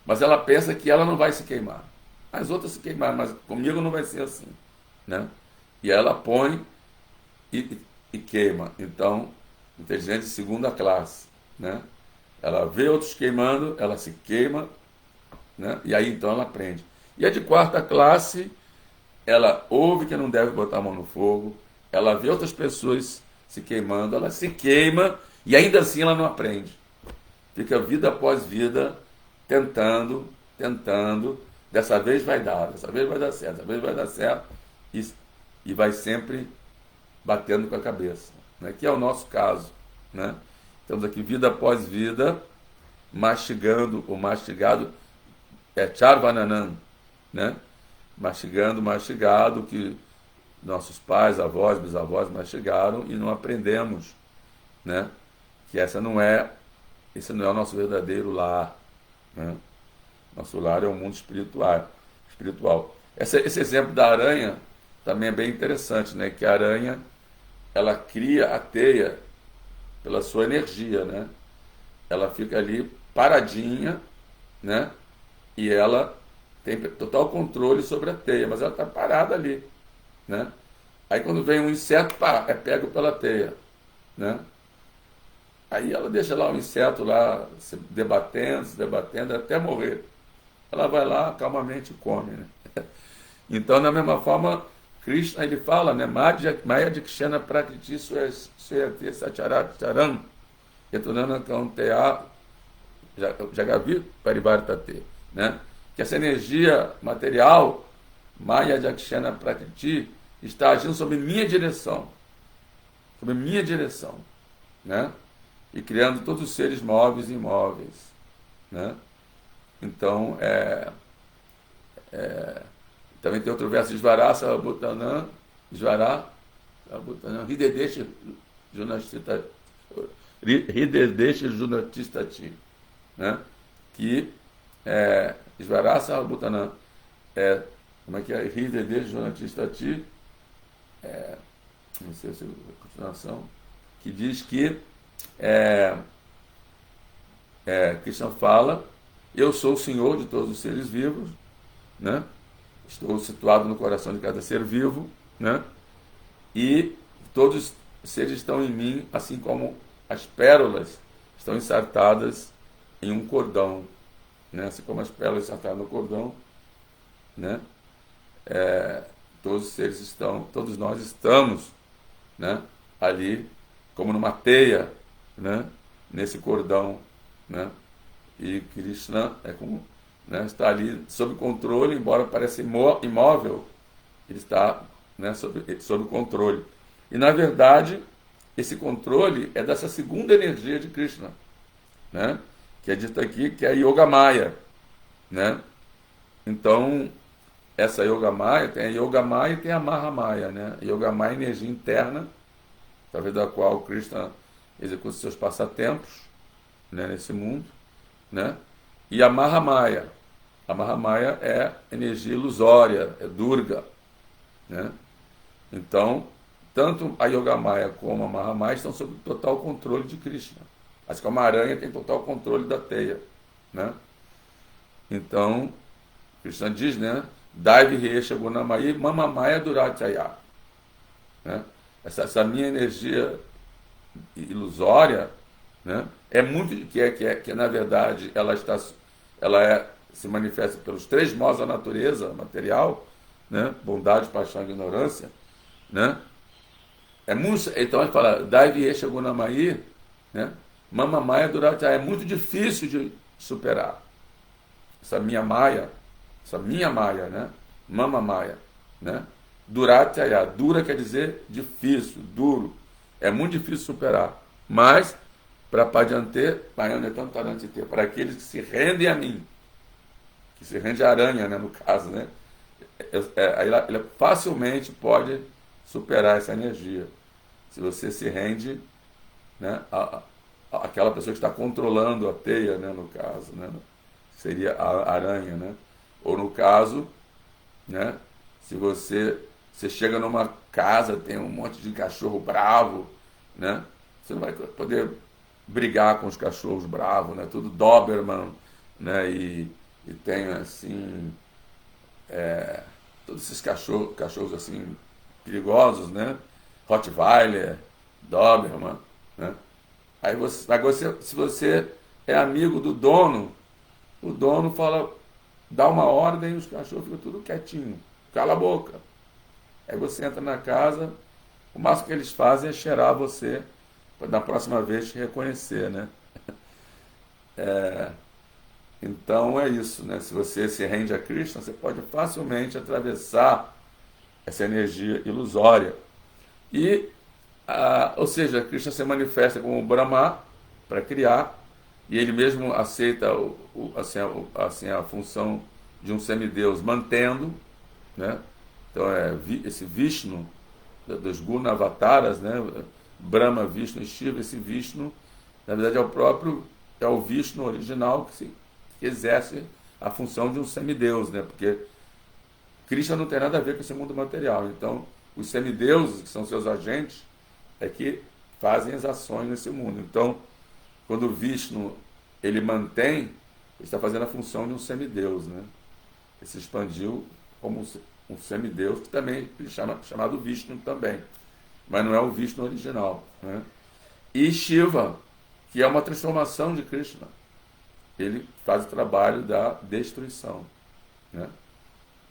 Speaker 1: Mas ela pensa que ela não vai se queimar. As outras se queimaram, mas comigo não vai ser assim, né? E ela põe e queima. Então, inteligente de segunda classe, né? Ela vê outros queimando, ela se queima, né? E aí então ela aprende. E a de quarta classe, ela ouve que não deve botar a mão no fogo, ela vê outras pessoas se queimando, ela se queima e ainda assim ela não aprende. Fica vida após vida tentando, dessa vez vai dar certo, dessa vez vai dar certo, e vai sempre batendo com a cabeça, né? Que é o nosso caso, né? Estamos aqui vida após vida, mastigando, o mastigado é charvananan, né? Mastigado, que nossos pais, avós, bisavós mastigaram e não aprendemos, né? Que esse não é o nosso verdadeiro lar, né? Nosso lar é o mundo espiritual. Esse exemplo da aranha também é bem interessante, né? Que a aranha, ela cria a teia pela sua energia, né? Ela fica ali paradinha, né? E ela tem total controle sobre a teia, mas ela está parada ali, né? Aí quando vem um inseto, é pego pela teia, né? Aí ela deixa lá o inseto lá se debatendo até morrer. Ela vai lá calmamente e come, né? Então, da mesma forma, Krishna, ele fala, né? Maya Dikshana Prakriti Swayate Sacharat Charam Yetunana Kaunteya Jagavi Parivartate, né? Que essa energia material, Maya Dikshana Prakriti, está agindo sob minha direção, né? E criando todos os seres móveis e imóveis, né? Então, também tem outro verso de Svarasa Bhutanam, Hridedesha Junatistati, né? Que Svarasa Bhutanam como é que é? Hridedesha Junatistati, não sei se é a continuação, que diz que Krishna fala: eu sou o Senhor de todos os seres vivos, né? Estou situado no coração de cada ser vivo, né? E todos os seres estão em mim, assim como as pérolas estão ensartadas em um cordão, né? Assim como as pérolas ensartadas no cordão, né? Todos os seres estão, todos nós estamos, né? Ali como numa teia, né? Nesse cordão, né? E Krishna né, está ali sob controle, embora pareça imóvel, ele está, né, sob controle. E, na verdade, esse controle é dessa segunda energia de Krishna, né, que é dita aqui, que é a Yoga Maya, né? Então, essa Yoga Maya tem a Yoga Maya e tem a Maha Maya, né? A Yoga Maya é a energia interna, através da qual Krishna executa seus passatempos, né, nesse mundo, né? E a Maha Maya é energia ilusória, é Durga, né? Então, tanto a Yoga Maya como a Maha Maya estão sob total controle de Krishna. Assim como a aranha tem total controle da teia, né? Então, Krishna diz, né? Daivi Resha Gunamai Mama Maya Durachaya, né? Essa minha energia ilusória, né? É muito que na verdade se manifesta pelos três modos da natureza material, né? Bondade, paixão e ignorância, né? Então ele fala Daivi Resha Gunamai, né? Mama Maya Durachaya, é muito difícil de superar essa minha Maya, né? Mama Maya, né? Durachaya, dura quer dizer difícil, duro, é muito difícil superar, mas para aqueles que se rendem a mim, que se rende à aranha, né, no caso, né? Ela facilmente pode superar essa energia. Se você se rende, né, aquela pessoa que está controlando a teia, né, no caso, né, seria a aranha, né? Ou no caso, né, se você chega numa casa, tem um monte de cachorro bravo, né? Você não vai poder brigar com os cachorros bravos, né? Tudo Doberman, né? E tem assim todos esses cachorros assim perigosos, né? Rottweiler, Doberman, né? Aí se você é amigo do dono, o dono dá uma ordem e os cachorros ficam tudo quietinho, cala a boca. Aí você entra na casa, o máximo que eles fazem é cheirar você para da próxima vez te reconhecer, né? Então é isso, né? Se você se rende a Krishna, você pode facilmente atravessar essa energia ilusória. Ou seja, Krishna se manifesta como Brahma para criar, e ele mesmo aceita a função de um semideus, mantendo, né? Então esse Vishnu, dos Guna Avataras, né? Brahma, Vishnu e Shiva, esse Vishnu, na verdade é o Vishnu original que exerce a função de um semideus, né? Porque Krishna não tem nada a ver com esse mundo material. Então, os semideuses, que são seus agentes, é que fazem as ações nesse mundo. Então, quando o Vishnu ele mantém, ele está fazendo a função de um semideus, né? Ele se expandiu como um semideus, que também é chamado Vishnu também, mas não é o Vishnu original, né? E Shiva, que é uma transformação de Krishna, ele faz o trabalho da destruição, né?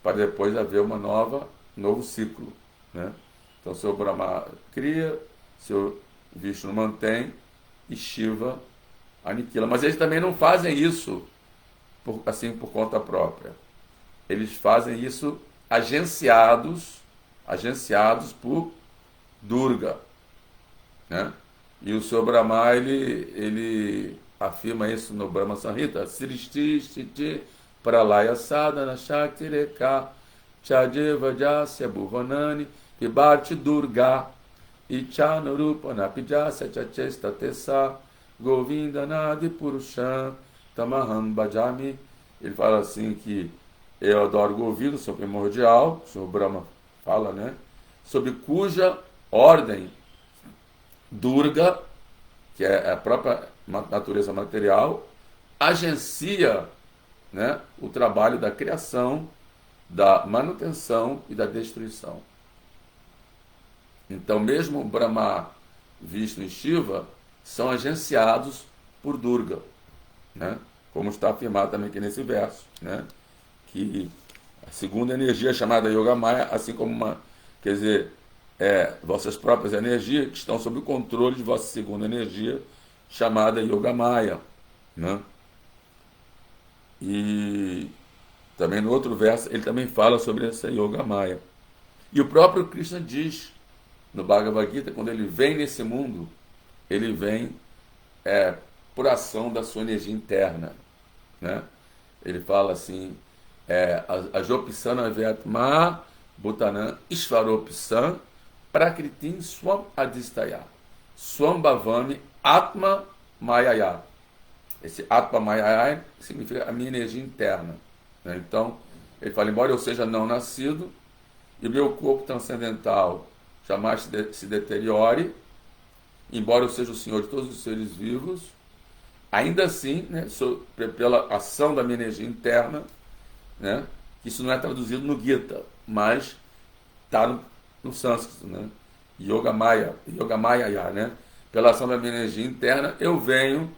Speaker 1: Para depois haver novo ciclo, né? Então, o Senhor Brahma cria, o Senhor Vishnu mantém e Shiva aniquila. Mas eles também não fazem isso por conta própria. Eles fazem isso agenciados por Durga, né? E o Senhor Brahma, ele afirma isso no Brahma Samhita: Srishti Sthiti Pralaya Sadhana Shakti Rekha Chadeva Jasya Bhuvanani Vibharti Durga Ichanarupa Napijasya Chachesta Tessa Govinda Nadi Purusham Tamaham Bhajami. Ele fala assim que eu adoro Govinda, sou primordial, o Senhor Brahma fala, né? Sob cuja ordem Durga, que é a própria natureza material, agencia, né, o trabalho da criação, da manutenção e da destruição. Então, mesmo Brahma, Vishnu e Shiva são agenciados por Durga, né? Como está afirmado também aqui nesse verso, né? Que a segunda energia chamada Yogamaya, assim como quer dizer, vossas próprias energias que estão sob o controle de vossa segunda energia chamada Yogamaya, né? E também no outro verso ele também fala sobre essa Yogamaya. E o próprio Krishna diz no Bhagavad Gita, quando ele vem nesse mundo, ele vem por ação da sua energia interna, né? Ele fala assim, Ajopissana Vyatma Bhutanam Ishvaropissam Prakritim Swam Adhistaya Swam Bhavami Atma Mayaya. Esse Atma Mayaya significa a minha energia interna, né? Então, ele fala, embora eu seja não nascido e o meu corpo transcendental jamais se deteriore, embora eu seja o Senhor de todos os seres vivos, ainda assim, né, pela ação da minha energia interna, né, isso não é traduzido no Gita, mas está no sânscrito, né? Yogamaya, né? Pela ação da minha energia interna, eu venho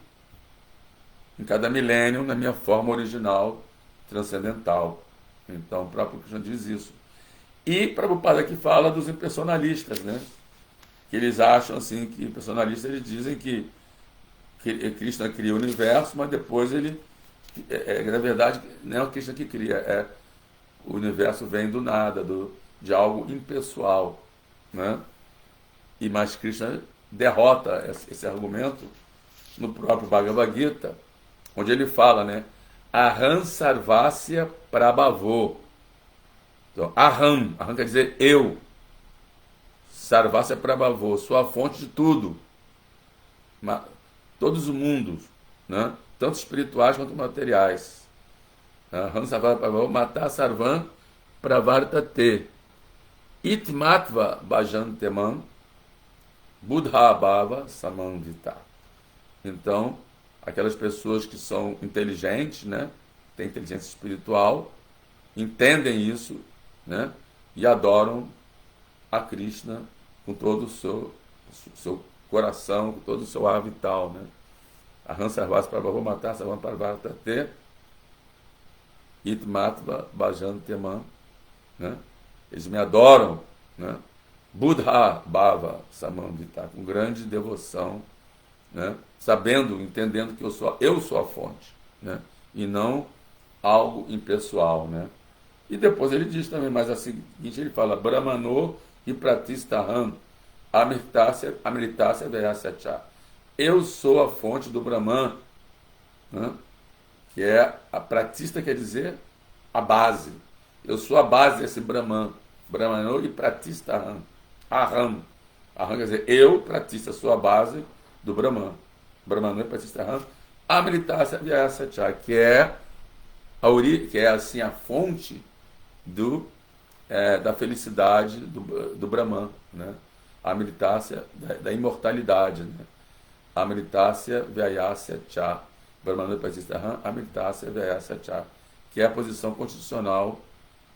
Speaker 1: em cada milênio na minha forma original transcendental. Então, o próprio Krishna diz isso. E Prabhupada aqui fala dos impersonalistas, né? Que eles acham assim, que impersonalistas, eles dizem que Krishna cria o universo, mas depois ele, na verdade, não é o Krishna que cria, o universo vem do nada, de algo impessoal, né? Mas Krishna derrota esse argumento no próprio Bhagavad Gita, onde ele fala, né? Aham Sarvasya Prabhavo. Então, Aham quer dizer eu. Sarvasya Prabhavo, sou a fonte de tudo. Todos os mundos, né? Tanto espirituais quanto materiais. Aham Sarvasya Prabhavo, Mata Sarvam Pravartate. Itmatva Bhajanteman Buddha Bhava Samamvita. Então, aquelas pessoas que são inteligentes, né? Têm inteligência espiritual, entendem isso, né? E adoram a Krishna com todo o seu coração, com todo o seu ar vital, né? Aham Sarvasya Prabhavo Mata Sarvam Pravartate Itmatva Bhajanteman, né? Eles me adoram, né? Buddha Bhava Samamvita, com grande devoção, né? Sabendo, entendendo que eu sou a fonte, né? E não algo impessoal, né? E depois ele diz também, mas a seguinte, ele fala, Brahmano e Pratistaham Amritasya Vyasyacha. Eu sou a fonte do Brahman, né? Que é a pratista, quer dizer a base. Eu sou a base desse Brahman. Brahmano e Pratistaham. Aham quer dizer eu, pratista, sou a base do Brahman. Brahmano e Pratistaham Amritasya Vyasyacha, que é assim a fonte da felicidade do Brahman, né? Amritasya da imortalidade, né? Amritasya Vyasyacha. Brahmano e Pratistaham Amritasya Vyasyacha, que é a posição constitucional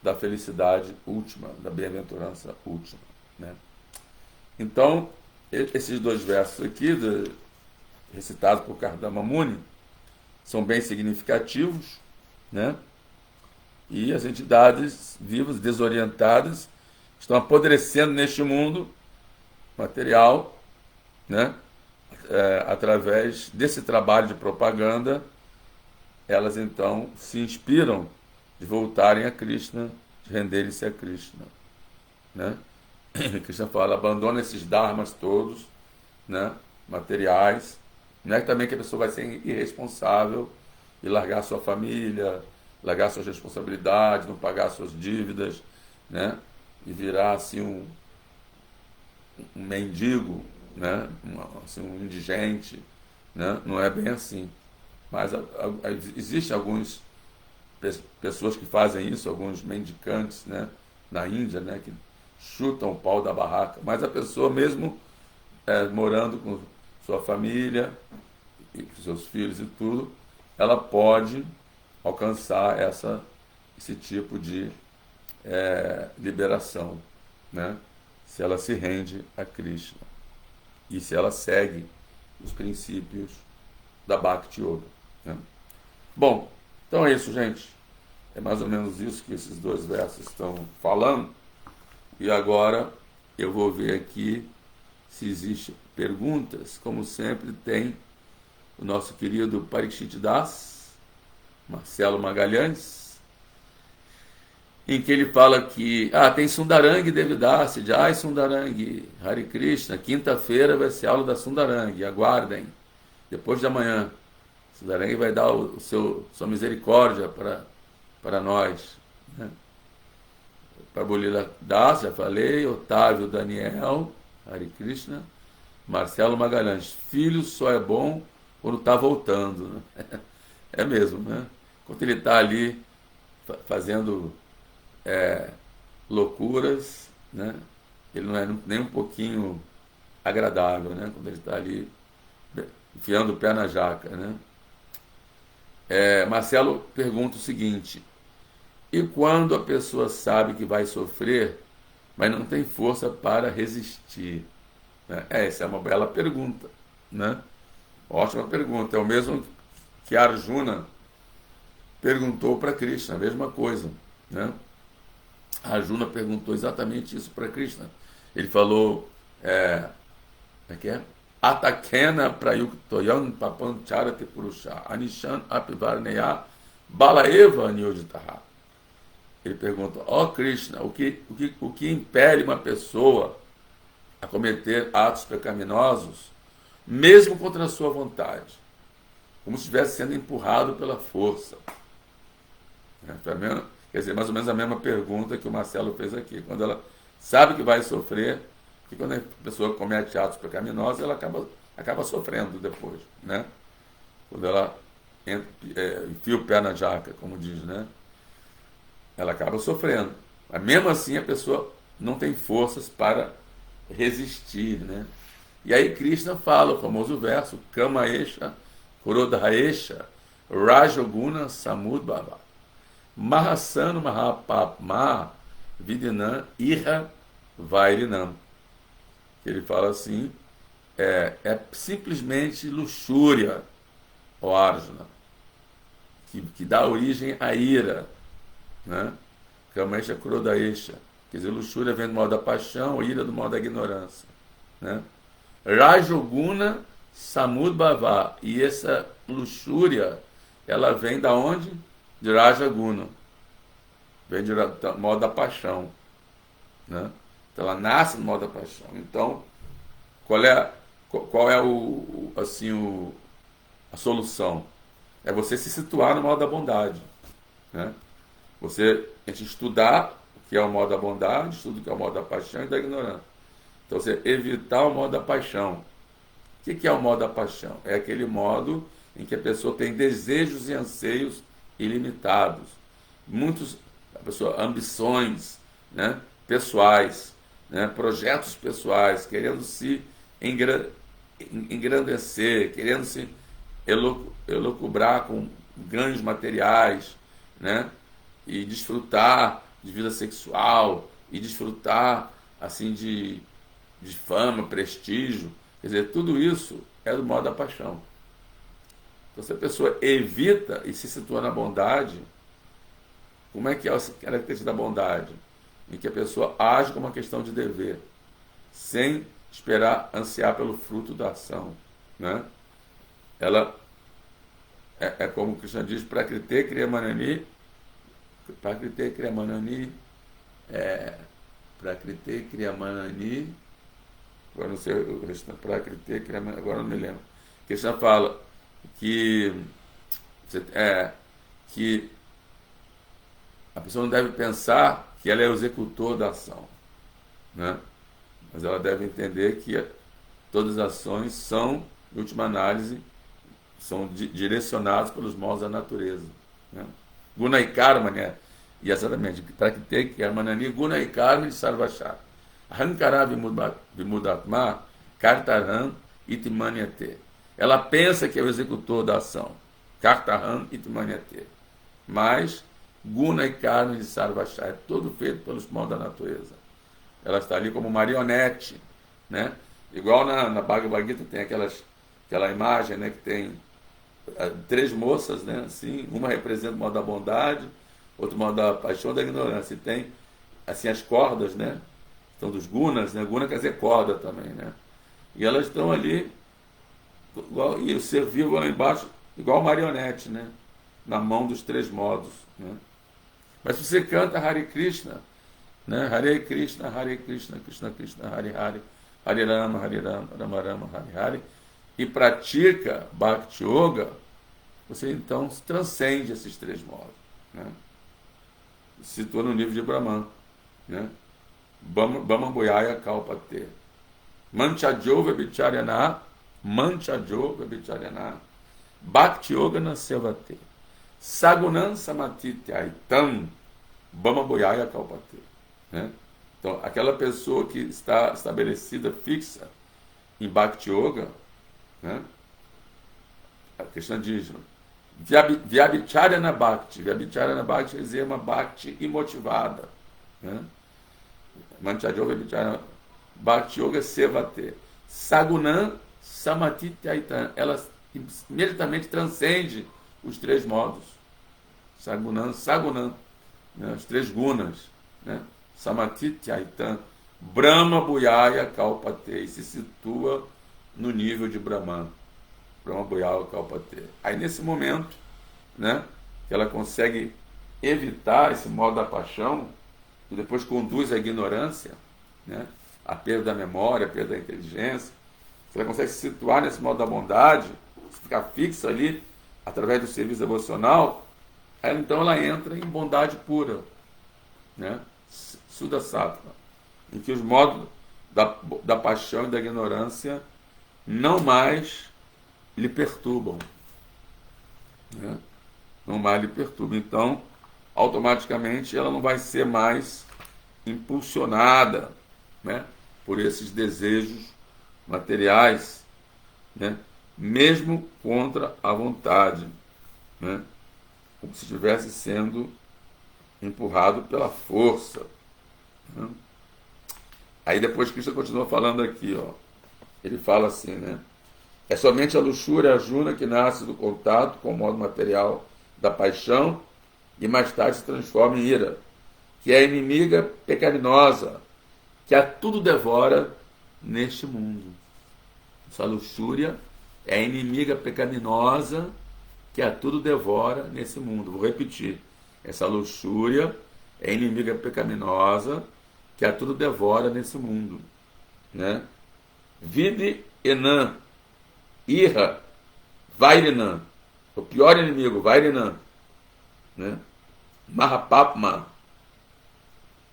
Speaker 1: da felicidade última, da bem-aventurança última, né? Então, esses dois versos aqui, recitados por Kardama Muni, são bem significativos, né? E as entidades vivas desorientadas estão apodrecendo neste mundo material, né? Através desse trabalho de propaganda, elas então se inspiram de voltarem a Krishna, de renderem-se a Krishna, né? Krishna fala, abandona esses dharmas todos, né, materiais. Não é também que a pessoa vai ser irresponsável e largar sua família, largar suas responsabilidades, não pagar suas dívidas, né, e virar assim um mendigo, né, assim, um indigente, né? Não é bem assim. Mas existem algumas pessoas que fazem isso, alguns mendicantes, né, na Índia, né, que chutam o pau da barraca. Mas a pessoa mesmo morando com sua família, e com seus filhos e tudo, ela pode alcançar esse tipo de liberação, né? Se ela se rende a Krishna e se ela segue os princípios da Bhakti Yoga, né? Bom, então é isso, gente. É mais ou menos isso que esses dois versos estão falando. E agora eu vou ver aqui se existem perguntas. Como sempre, tem o nosso querido Parikshit Das, Marcelo Magalhães, em que ele fala que tem Sundarang Devidasi, Jai Sundarang, Hare Krishna, quinta-feira vai ser aula da Sundarang, aguardem, depois de amanhã. Sundarang vai dar sua misericórdia para nós, né? Prabhulila Das, já falei, Otávio Daniel, Hare Krishna, Marcelo Magalhães, filho só é bom quando está voltando, né? É mesmo, né? Quando ele está ali fazendo loucuras, né? Ele não é nem um pouquinho agradável, né? Quando ele está ali enfiando o pé na jaca, né? Marcelo pergunta o seguinte: e quando a pessoa sabe que vai sofrer, mas não tem força para resistir? Essa é uma bela pergunta, né? Ótima pergunta. É o mesmo que Arjuna perguntou para Krishna, a mesma coisa, né? Arjuna perguntou exatamente isso para Krishna. Ele falou, como é que é? Atakena prayuktoyan papancharati purusha anishan apivarneya balaeva anyoditaha. Ele pergunta, Krishna, o que impele uma pessoa a cometer atos pecaminosos, mesmo contra a sua vontade, como se estivesse sendo empurrado pela força? Quer dizer, mais ou menos a mesma pergunta que o Marcelo fez aqui. Quando ela sabe que vai sofrer, que quando a pessoa comete atos pecaminosos, ela acaba sofrendo depois, né? Quando ela enfia o pé na jaca, como diz, né? Ela acaba sofrendo. Mas mesmo assim a pessoa não tem forças para resistir, né? E aí Krishna fala o famoso verso, Kama Esha, Kurodhaesha, Rajoguna Samudbhava, Mahasana Mahapapma, Vidinam Iha Vairinam. Ele fala assim, é simplesmente luxúria, ó Arjuna, que dá origem à ira, né? Kamesha Kurodaesha, quer dizer, luxúria vem do mal da paixão, ira do mal da ignorância, né? Rajoguna Samudbhava, e essa luxúria, ela vem da onde? De Rajaguna, vem do mal da paixão, né? Então ela nasce no mal da paixão. Então, qual é a solução? É você se situar no mal da bondade, né? A gente estudar o que é o mal da bondade, estuda o que é o mal da paixão e da ignorância. Então você evitar o mal da paixão. O que é o mal da paixão? É aquele modo em que a pessoa tem desejos e anseios ilimitados, ambições, né, pessoais, né, projetos pessoais, querendo se engrandecer, querendo se elocubrar com ganhos materiais, né, e desfrutar de vida sexual, e desfrutar assim de fama, prestígio. Quer dizer, tudo isso é do modo da paixão. Então, se a pessoa evita e se situa na bondade, como é que é a característica da bondade? em que a pessoa age como uma questão de dever, sem esperar, ansiar pelo fruto da ação, né? Ela é como o Krishna diz, Prakrite Kriyamanani, Prakrite Kriyamanani, Prakrite Kriyamanani, agora não sei o restante, Prakrite Kriyamanani, agora não me lembro. Krishna fala que a pessoa não deve pensar que ela é o executor da ação, né? Mas ela deve entender que todas as ações são, em última análise, são direcionadas pelos modos da natureza, né? Guna e karma, né? E exatamente, para que ter que Armanani, Guna e karma de Sarvachar. Ahankara vimudatma, kartaram itmanyate. Ela pensa que é o executor da ação. Kartaram itmanyate. Mas Guna e karma de Sarvachar é todo feito pelos modos da natureza. Ela está ali como marionete, né? Igual na Bhagavad Gita tem aquela imagem, né, que tem 3 moças, né, assim, uma representa o modo da bondade, outro modo da paixão, da ignorância, e tem assim as cordas, né, estão dos gunas, né, guna quer dizer corda também, né, e elas estão ali igual, e o ser vivo lá embaixo igual marionete, né, na mão dos 3 modos, né. Mas se você canta Hare Krishna, né, Hare Krishna, Krishna Krishna, Hare Hare, Hare Rama, Rama Rama, Hare Hare, e pratica Bhakti Yoga, você então transcende esses 3 modos, né? Se situa no nível de Brahman, né? Bhamabuyaya Kalpate. Manchajo Vebicharana, Bhakti Yoga Nasevate. Sagunan Samatitaitam, Bhamabuyaya Kalpate, né? Então, aquela pessoa que está estabelecida, fixa em Bhakti Yoga, né? A Krishna diz, Vyabhicharana Bhakti. Vyabhicharana Bhakti quer dizer uma Bhakti imotivada, né? Manchajo Vyabhicharana Bhakti Yoga Sevate. Sagunan Samatitaitam. Ela imediatamente transcende os 3 modos. Sagunan, né? Os 3 gunas, né? Samatitaitam, Brahma Buyaya Kalpate, e se situa no nível de Brahman. Brahma Buyaya Kalpate. Aí nesse momento, né, que ela consegue evitar esse modo da paixão, e depois conduz à ignorância, né, a perda da memória, a perda da inteligência, se ela consegue se situar nesse modo da bondade, ficar fixa ali, através do serviço devocional, aí, então ela entra em bondade pura, né? Sudasattva, em que os modos da paixão e da ignorância não mais lhe perturbam, né? Não mais lhe perturbam. Então, automaticamente, ela não vai ser mais impulsionada, né, por esses desejos materiais, né, mesmo contra a vontade, né, como se estivesse sendo empurrado pela força, né? Aí depois Krishna continua falando aqui, ó. Ele fala assim, né? É somente a luxúria, a juna, que nasce do contato com o modo material da paixão e mais tarde se transforma em ira, que é a inimiga pecaminosa, que a tudo devora neste mundo. Essa luxúria é a inimiga pecaminosa que a tudo devora nesse mundo. Vou repetir. Essa luxúria é inimiga pecaminosa que a tudo devora nesse mundo, né? Vide Enan, Ira, Vairinam, o pior inimigo, Vairinam, né? Mahapapma,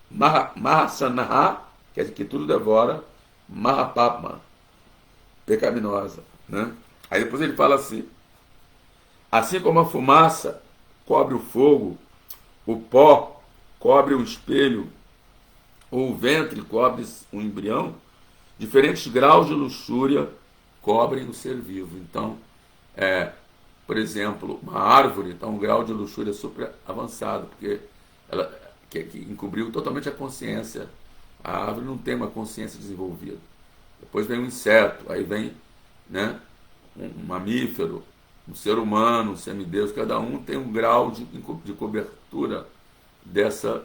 Speaker 1: Mahasanaha, quer dizer que tudo devora, Mahapapma, pecaminosa, né? Aí depois ele fala assim como a fumaça cobre o fogo, o pó cobre o espelho, ou o ventre cobre um embrião, diferentes graus de luxúria cobrem o ser vivo. Então, por exemplo, uma árvore, então um grau de luxúria super avançado, porque ela que encobriu totalmente a consciência. A árvore não tem uma consciência desenvolvida. Depois vem um inseto, aí vem, né, um mamífero, um ser humano, um semideus, cada um tem um grau de cobertura dessa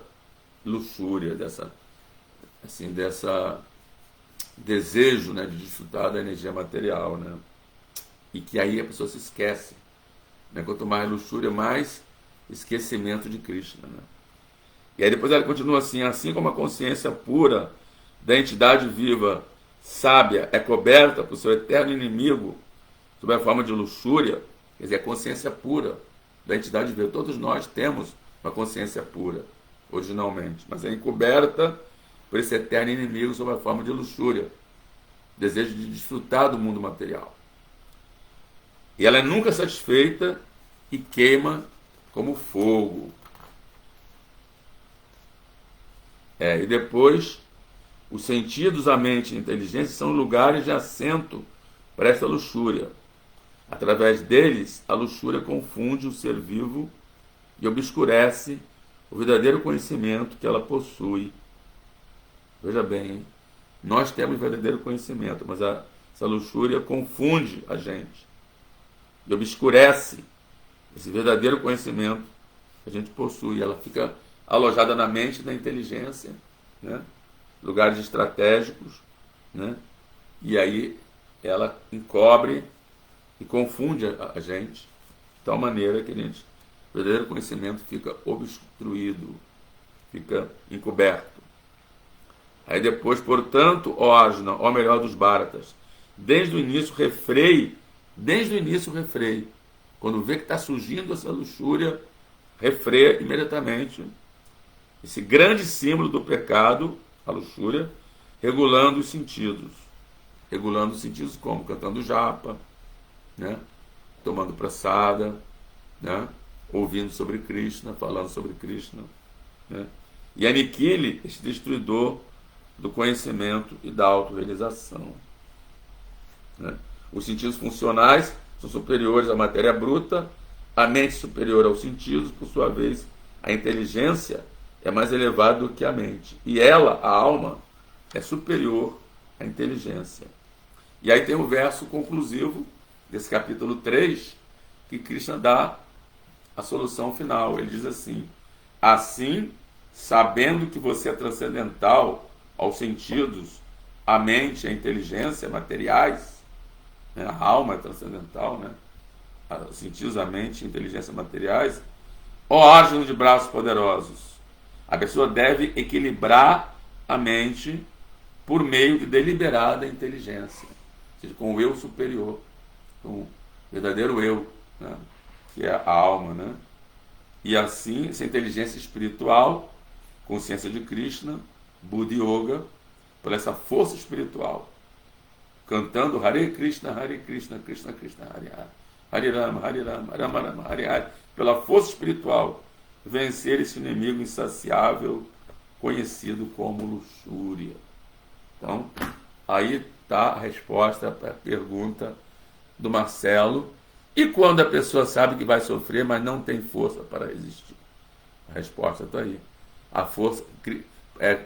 Speaker 1: luxúria, dessa desejo, né, de desfrutar da energia material, né? E que aí a pessoa se esquece, né? Quanto mais luxúria, mais esquecimento de Krishna, né? E aí depois ela continua assim como a consciência pura da entidade viva sábia é coberta por seu eterno inimigo sob a forma de luxúria, quer dizer, a consciência pura da entidade viva. Todos nós temos uma consciência pura, originalmente, mas é encoberta por esse eterno inimigo sob a forma de luxúria, desejo de desfrutar do mundo material. E ela é nunca satisfeita e queima como fogo. E depois, os sentidos, a mente e a inteligência são lugares de assento para essa luxúria. Através deles, a luxúria confunde o ser vivo e obscurece o verdadeiro conhecimento que ela possui. Veja bem, hein? Nós temos verdadeiro conhecimento, mas essa luxúria confunde a gente e obscurece esse verdadeiro conhecimento que a gente possui. Ela fica alojada na mente e na inteligência, né? Lugares estratégicos, né? E aí ela encobre e confunde a gente de tal maneira que o verdadeiro conhecimento fica obstruído, fica encoberto. Aí depois, portanto, ó Arjuna, ó melhor dos Bharatas, desde o início refreie, quando vê que está surgindo essa luxúria, refreia imediatamente esse grande símbolo do pecado, a luxúria, regulando os sentidos como? Cantando japa, né? Tomando prasada, né? Ouvindo sobre Krishna, falando sobre Krishna, né? E aniquile este destruidor do conhecimento e da autorrealização, né? Os sentidos funcionais são superiores à matéria bruta, a mente superior aos sentidos, por sua vez, a inteligência é mais elevada do que a mente. E ela, a alma, é superior à inteligência. E aí tem o verso conclusivo desse capítulo 3, que Krishna dá a solução final. Ele diz assim: assim, sabendo que você é transcendental aos sentidos, a mente, a inteligência materiais, né? A alma é transcendental, né? Os sentidos, a mente, a inteligência materiais, ó Arjuna de braços poderosos, a pessoa deve equilibrar a mente por meio de deliberada inteligência, ou seja, com o eu superior, com o verdadeiro eu, né? Que é a alma, né? E assim, essa inteligência espiritual, consciência de Krishna, Buddha Yoga, por essa força espiritual, cantando Hare Krishna, Krishna Krishna, Hare Hare, Hare Rama, Rama Rama, Hare Hare, pela força espiritual, vencer esse inimigo insaciável, conhecido como luxúria. Então, aí está a resposta para a pergunta do Marcelo. E quando a pessoa sabe que vai sofrer, mas não tem força para resistir? A resposta está aí. A força,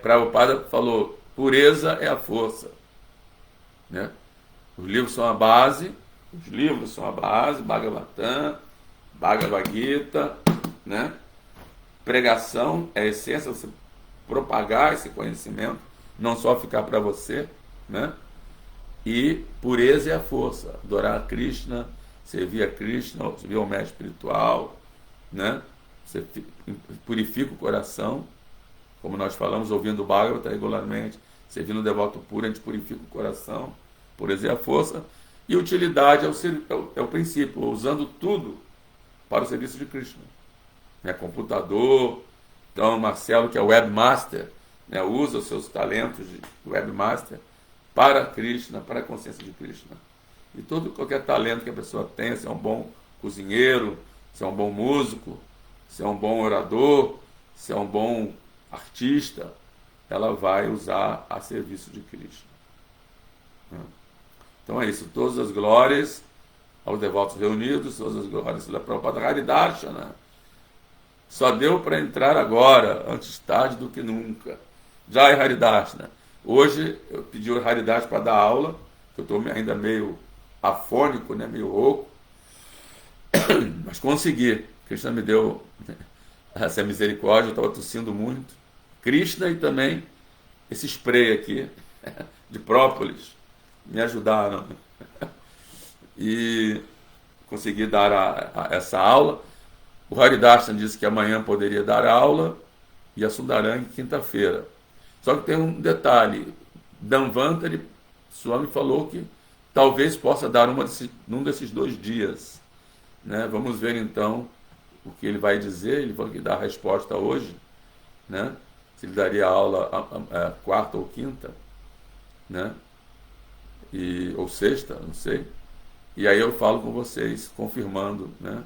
Speaker 1: Prabhupada falou, pureza é a força, né? Os livros são a base, Bhagavatam, Bhagavad Gita, né? Pregação é a essência, você propagar esse conhecimento, não só ficar para você, né? E pureza é a força, adorar a Krishna, servir a Krishna, servir ao mestre espiritual, né? Você purifica o coração, como nós falamos, ouvindo o Bhagavata regularmente, servindo o devoto puro, a gente purifica o coração, pureza é a força, e utilidade é o princípio, usando tudo para o serviço de Krishna. Né? Computador, então Marcelo, que é webmaster, né? Usa os seus talentos de webmaster para Krishna, para a consciência de Krishna. E qualquer talento que a pessoa tenha, se é um bom cozinheiro, se é um bom músico, se é um bom orador, se é um bom artista, ela vai usar a serviço de Krishna. Então é isso, todas as glórias aos devotos reunidos, todas as glórias pela Prabhupada Haridarshana. Só deu para entrar agora, antes tarde do que nunca. Jai Haridarshana. Hoje eu pedi o Haridarshana para dar aula, que eu estou ainda meio afônico, né, meio rouco, mas consegui. Krishna me deu essa misericórdia, eu estava tossindo muito. Krishna e também esse spray aqui de própolis me ajudaram e consegui dar essa aula. O Haridarshan disse que amanhã poderia dar aula e a Sundarang quinta-feira. Só que tem um detalhe, Dhanvantari Swami falou que talvez possa dar num desses 2 dias, né? Vamos ver então o que ele vai dizer. Ele vai dar a resposta hoje, né? Se ele daria aula quarta ou quinta, né? Ou sexta, não sei. E aí eu falo com vocês, confirmando, né?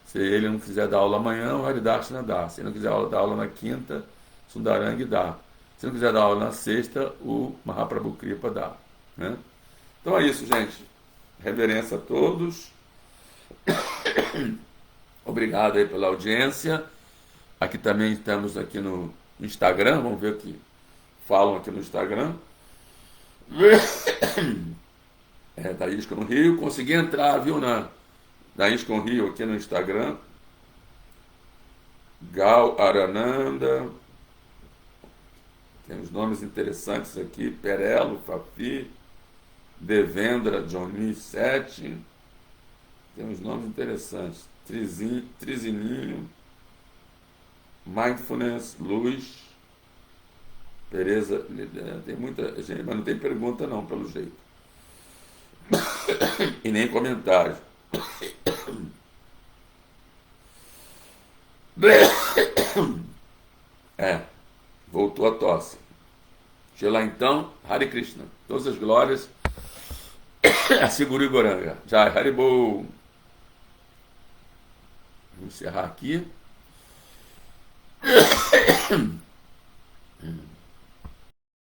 Speaker 1: Se ele não quiser dar aula amanhã, o Haridarshana dá. Se ele não quiser dar aula na quinta, Sundarang dá. Se não quiser dar aula na sexta, o Mahaprabhu Kripa dá, né? Então é isso, gente. Reverência a todos. Obrigado aí pela audiência. Aqui também estamos aqui no Instagram. Vamos ver o que falam aqui no Instagram. Da ISKCON Rio. Consegui entrar, viu, na ISKCON Rio aqui no Instagram. Gal Arananda. Tem uns nomes interessantes aqui. Perelo, Fafi, Devendra, Johnny 7. Tem uns nomes interessantes. Trizininho, Mindfulness, Luz, Tereza. Tem muita gente, mas não tem pergunta não, pelo jeito. E nem comentário. Voltou a tosse. Deixa lá então, Hare Krishna. Todas as glórias a Siguru Goranga. Jai Haribol. Vamos encerrar aqui.